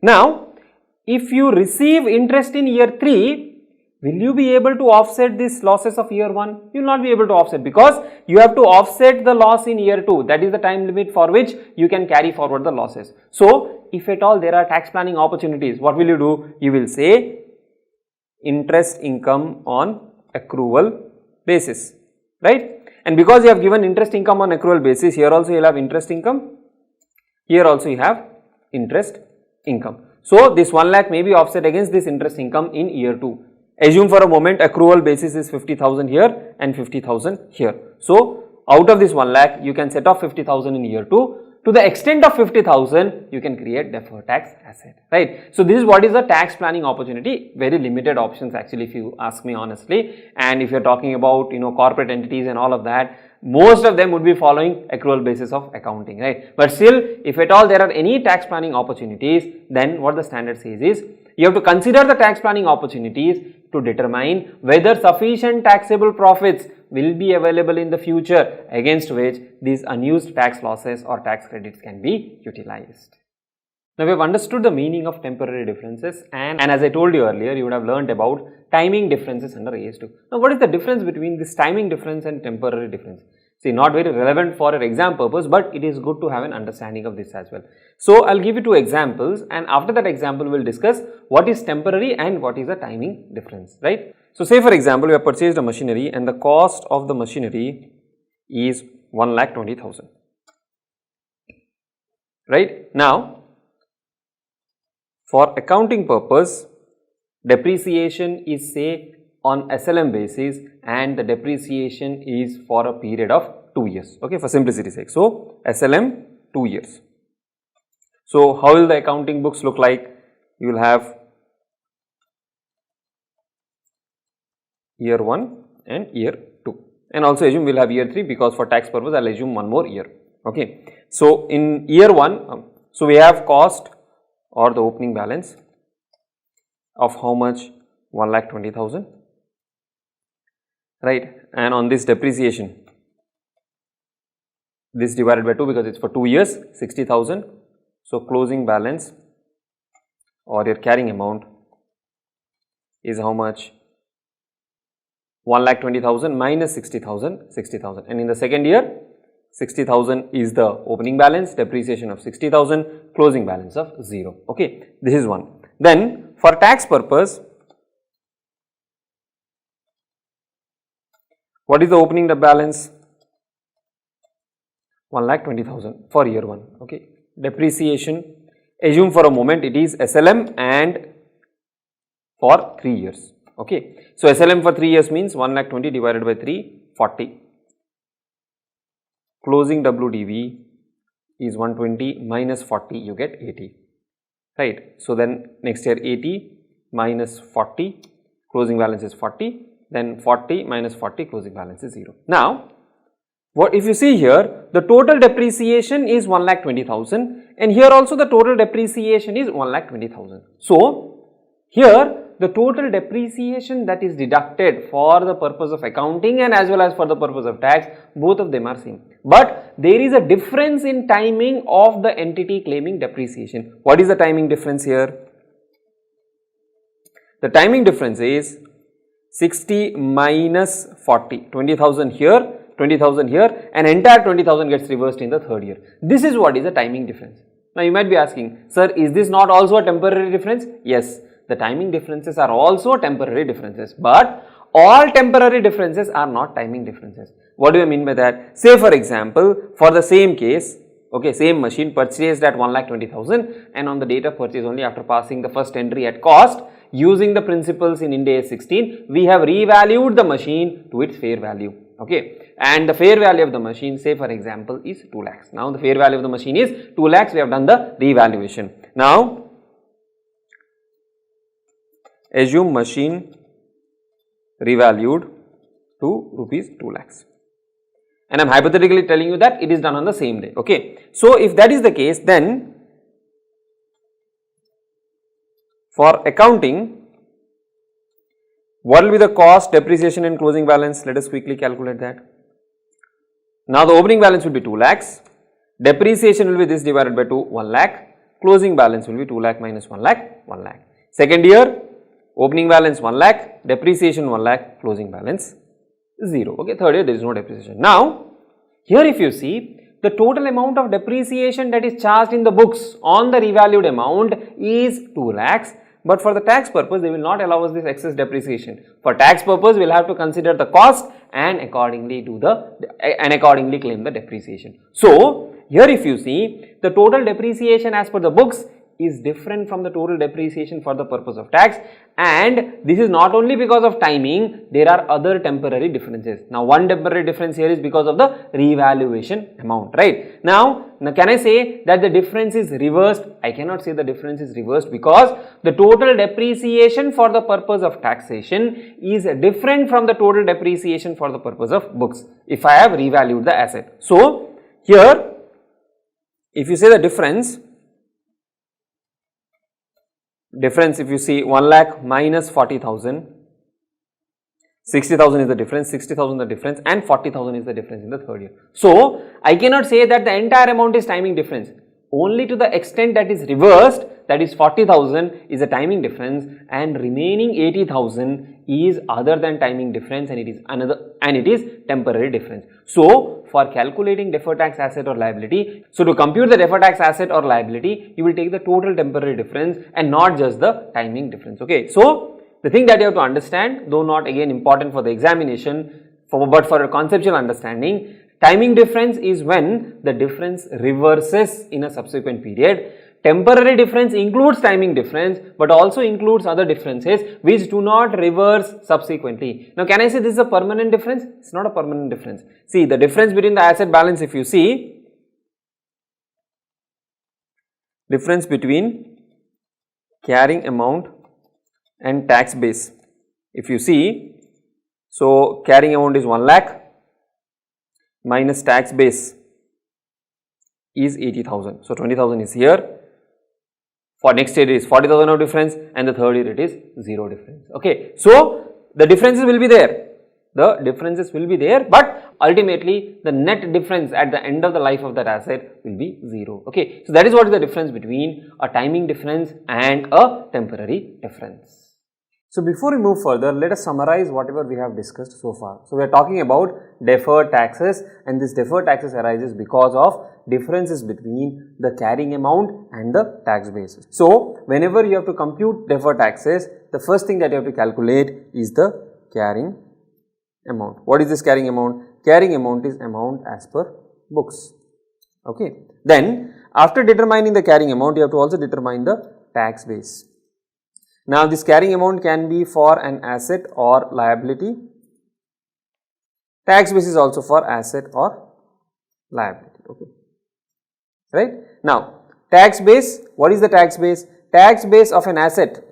Now, if you receive interest in year 3, will you be able to offset these losses of year 1? You will not be able to offset, because you have to offset the loss in year 2. That is the time limit for which you can carry forward the losses. So, if at all there are tax planning opportunities, what will you do? You will say interest income on accrual basis, right? And because you have given interest income on accrual basis, here also you will have interest income, here also you have interest income. So, this 1 lakh may be offset against this interest income in year 2. Assume for a moment accrual basis is 50,000 here and 50,000 here. So, out of this 1 lakh, you can set off 50,000 in year 2. To the extent of 50,000, you can create deferred tax asset, right? So, this is what is a tax planning opportunity. Very limited options actually, if you ask me honestly. And if you are talking about corporate entities and all of that, most of them would be following accrual basis of accounting, right? But still, if at all there are any tax planning opportunities, then what the standard says is, you have to consider the tax planning opportunities to determine whether sufficient taxable profits will be available in the future against which these unused tax losses or tax credits can be utilized. Now, we have understood the meaning of temporary differences, and as I told you earlier, you would have learned about timing differences under AS2. Now, what is the difference between this timing difference and temporary difference? See, not very relevant for your exam purpose, but it is good to have an understanding of this as well. So, I will give you 2 examples, and after that example, we will discuss what is temporary and what is a timing difference, right? So, say for example, we have purchased a machinery and the cost of the machinery is 1,20,000, right? Now, for accounting purpose, depreciation is say on SLM basis, and the depreciation is for a period of 2 years, okay, for simplicity sake. So, SLM 2 years. So, how will the accounting books look like? You will have year 1 and year 2, and also assume we will have year 3, because for tax purpose I will assume 1 more year, okay. So, in year 1, so we have cost or the opening balance of how much? 1,20,000, right, and on this depreciation, this divided by 2, because it is for 2 years, 60,000. So, closing balance or your carrying amount is how much? 1,20,000 minus 60,000, 60,000, and in the second year 60,000 is the opening balance, depreciation of 60,000, closing balance of 0, okay. This is one. Then for tax purpose, what is the opening balance? 1,20,000 for year 1, okay. Depreciation Assume for a moment it is SLM and for 3 years. Okay. So, SLM for 3 years means 1,20,000 divided by 3, 40. Closing WDV is 120 minus 40, you get 80, right. So, then next year 80 minus 40, closing balance is 40, then 40 minus 40, closing balance is 0. Now, what if you see here, the total depreciation is 1,20,000 and here also the total depreciation is 1,20,000. So, here the total depreciation that is deducted for the purpose of accounting and as well as for the purpose of tax, both of them are same. But there is a difference in timing of the entity claiming depreciation. What is the timing difference here? The timing difference is 60 minus 40, 20,000 here, 20,000 here, and entire 20,000 gets reversed in the third year. This is what is the timing difference. Now you might be asking, sir, is this not also a temporary difference? Yes, the timing differences are also temporary differences, but all temporary differences are not timing differences. What do I mean by that? Say for example, for the same case, okay, same machine purchased at 1,20,000 and on the date of purchase only after passing the first entry at cost, using the principles in Ind AS 16, we have revalued the machine to its fair value. Okay, and the fair value of the machine, say for example, is 2 lakhs. Now the fair value of the machine is 2 lakhs, we have done the revaluation. Now assume machine revalued to rupees 2 lakhs. And I am hypothetically telling you that it is done on the same day. Okay. So, if that is the case, then for accounting, what will be the cost, depreciation and closing balance? Let us quickly calculate that. Now, the opening balance will be 2 lakhs, depreciation will be this divided by 2, 1 lakh, closing balance will be 2 lakh minus 1 lakh, 1 lakh. Second year, opening balance 1 lakh, depreciation 1 lakh, closing balance 0. Okay, third year there is no depreciation. Now, here if you see, the total amount of depreciation that is charged in the books on the revalued amount is 2 lakhs, but for the tax purpose they will not allow us this excess depreciation. For tax purpose we will have to consider the cost and accordingly claim the depreciation. So, here if you see, the total depreciation as per the books is different from the total depreciation for the purpose of tax, and this is not only because of timing, there are other temporary differences. Now, one temporary difference here is because of the revaluation amount, right? Now can I say that the difference is reversed? I cannot say the difference is reversed because the total depreciation for the purpose of taxation is different from the total depreciation for the purpose of books if I have revalued the asset. So, here if you say the difference if you see 1 lakh minus 40,000, 60,000 is the difference, 60,000 the difference and 40,000 is the difference in the third year. So, I cannot say that the entire amount is timing difference, only to the extent that is reversed, that is 40,000 is a timing difference and remaining 80,000 is other than timing difference and it is temporary difference. So, for calculating deferred tax asset or liability, so to compute the deferred tax asset or liability, you will take the total temporary difference and not just the timing difference. Okay. So, the thing that you have to understand, though not again important for the examination, but for a conceptual understanding, timing difference is when the difference reverses in a subsequent period. Temporary difference includes timing difference, but also includes other differences which do not reverse subsequently. Now, can I say this is a permanent difference? It's not a permanent difference. See, the difference between the asset balance, if you see, difference between carrying amount and tax base. If you see, so carrying amount is 1 lakh minus tax base is 80,000. So, 20,000 is here. For next year it is 40,000 of difference and the third year it is 0 difference. Okay. So, the differences will be there. But ultimately the net difference at the end of the life of that asset will be 0. Okay. So, that is what is the difference between a timing difference and a temporary difference. So, before we move further, let us summarize whatever we have discussed so far. So, we are talking about deferred taxes, and this deferred taxes arises because of differences between the carrying amount and the tax basis. So, whenever you have to compute deferred taxes, the first thing that you have to calculate is the carrying amount. What is this carrying amount? Carrying amount is amount as per books. Okay. Then, After determining the carrying amount, you have to also determine the tax base. Now, this carrying amount can be for an asset or liability. Tax base is also for asset or liability, okay. Right. Now, tax base, what is the tax base? Tax base of an asset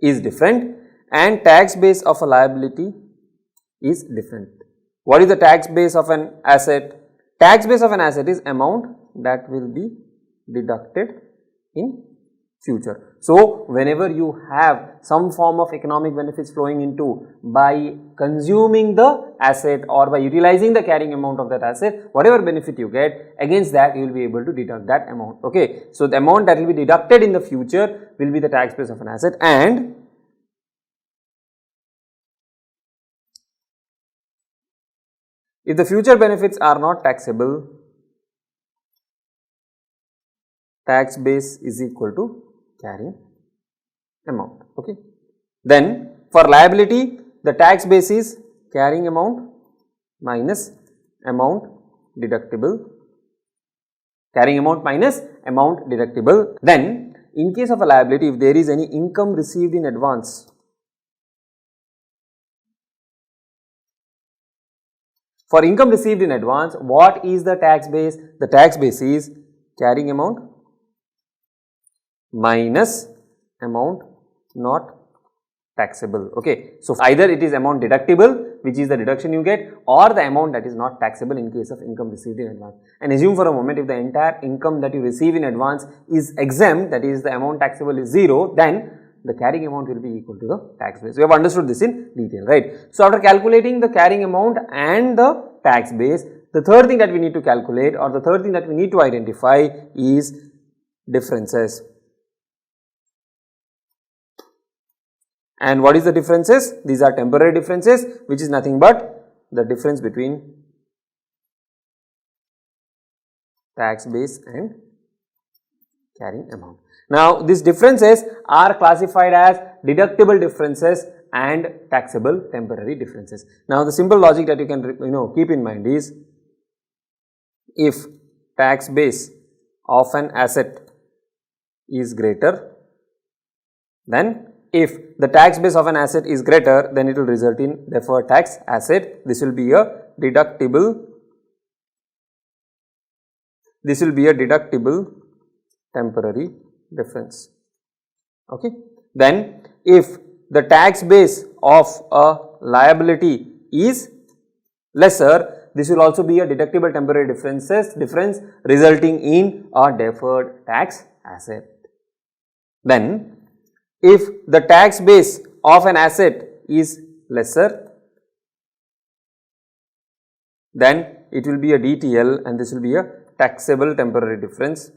is different and tax base of a liability is different. What is the tax base of an asset? Tax base of an asset is amount that will be deducted in future. So, whenever you have some form of economic benefits flowing into by consuming the asset or by utilizing the carrying amount of that asset, whatever benefit you get, against that you will be able to deduct that amount, okay. So, the amount that will be deducted in the future will be the tax base of an asset, and if the future benefits are not taxable, tax base is equal to carrying amount, okay. Then for liability, the tax base is carrying amount minus amount deductible, carrying amount minus amount deductible. Then in case of a liability, if there is any income received in advance, for income received in advance, what is the tax base? The tax base is carrying amount minus amount not taxable, okay. So, either it is amount deductible, which is the deduction you get, or the amount that is not taxable in case of income received in advance. And assume for a moment, if the entire income that you receive in advance is exempt, that is the amount taxable is 0, then the carrying amount will be equal to the tax base. We have understood this in detail, right. So, after calculating the carrying amount and the tax base, the third thing that we need to calculate, or the third thing that we need to identify, is differences. And what is the differences? These are temporary differences, which is nothing but the difference between tax base and carrying amount. Now, these differences are classified as deductible differences and taxable temporary differences. Now, the simple logic that you can keep in mind is, if tax base of an asset is greater, then if the tax base of an asset is greater, then it will result in deferred tax asset. This will be a deductible. This will be a deductible temporary difference, okay. Then if the tax base of a liability is lesser, this will also be a deductible temporary difference resulting in a deferred tax asset. Then if the tax base of an asset is lesser, then it will be a DTL, and this will be a taxable temporary difference.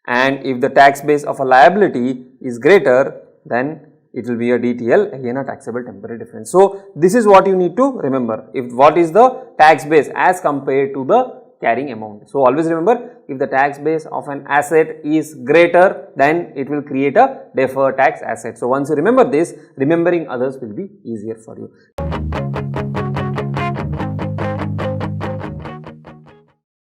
And if the tax base of a liability is greater, then it will be a DTL, again a taxable temporary difference. So, this is what you need to remember, if what is the tax base as compared to the carrying amount. So, always remember, if the tax base of an asset is greater, then it will create a deferred tax asset. So, once you remember this, remembering others will be easier for you.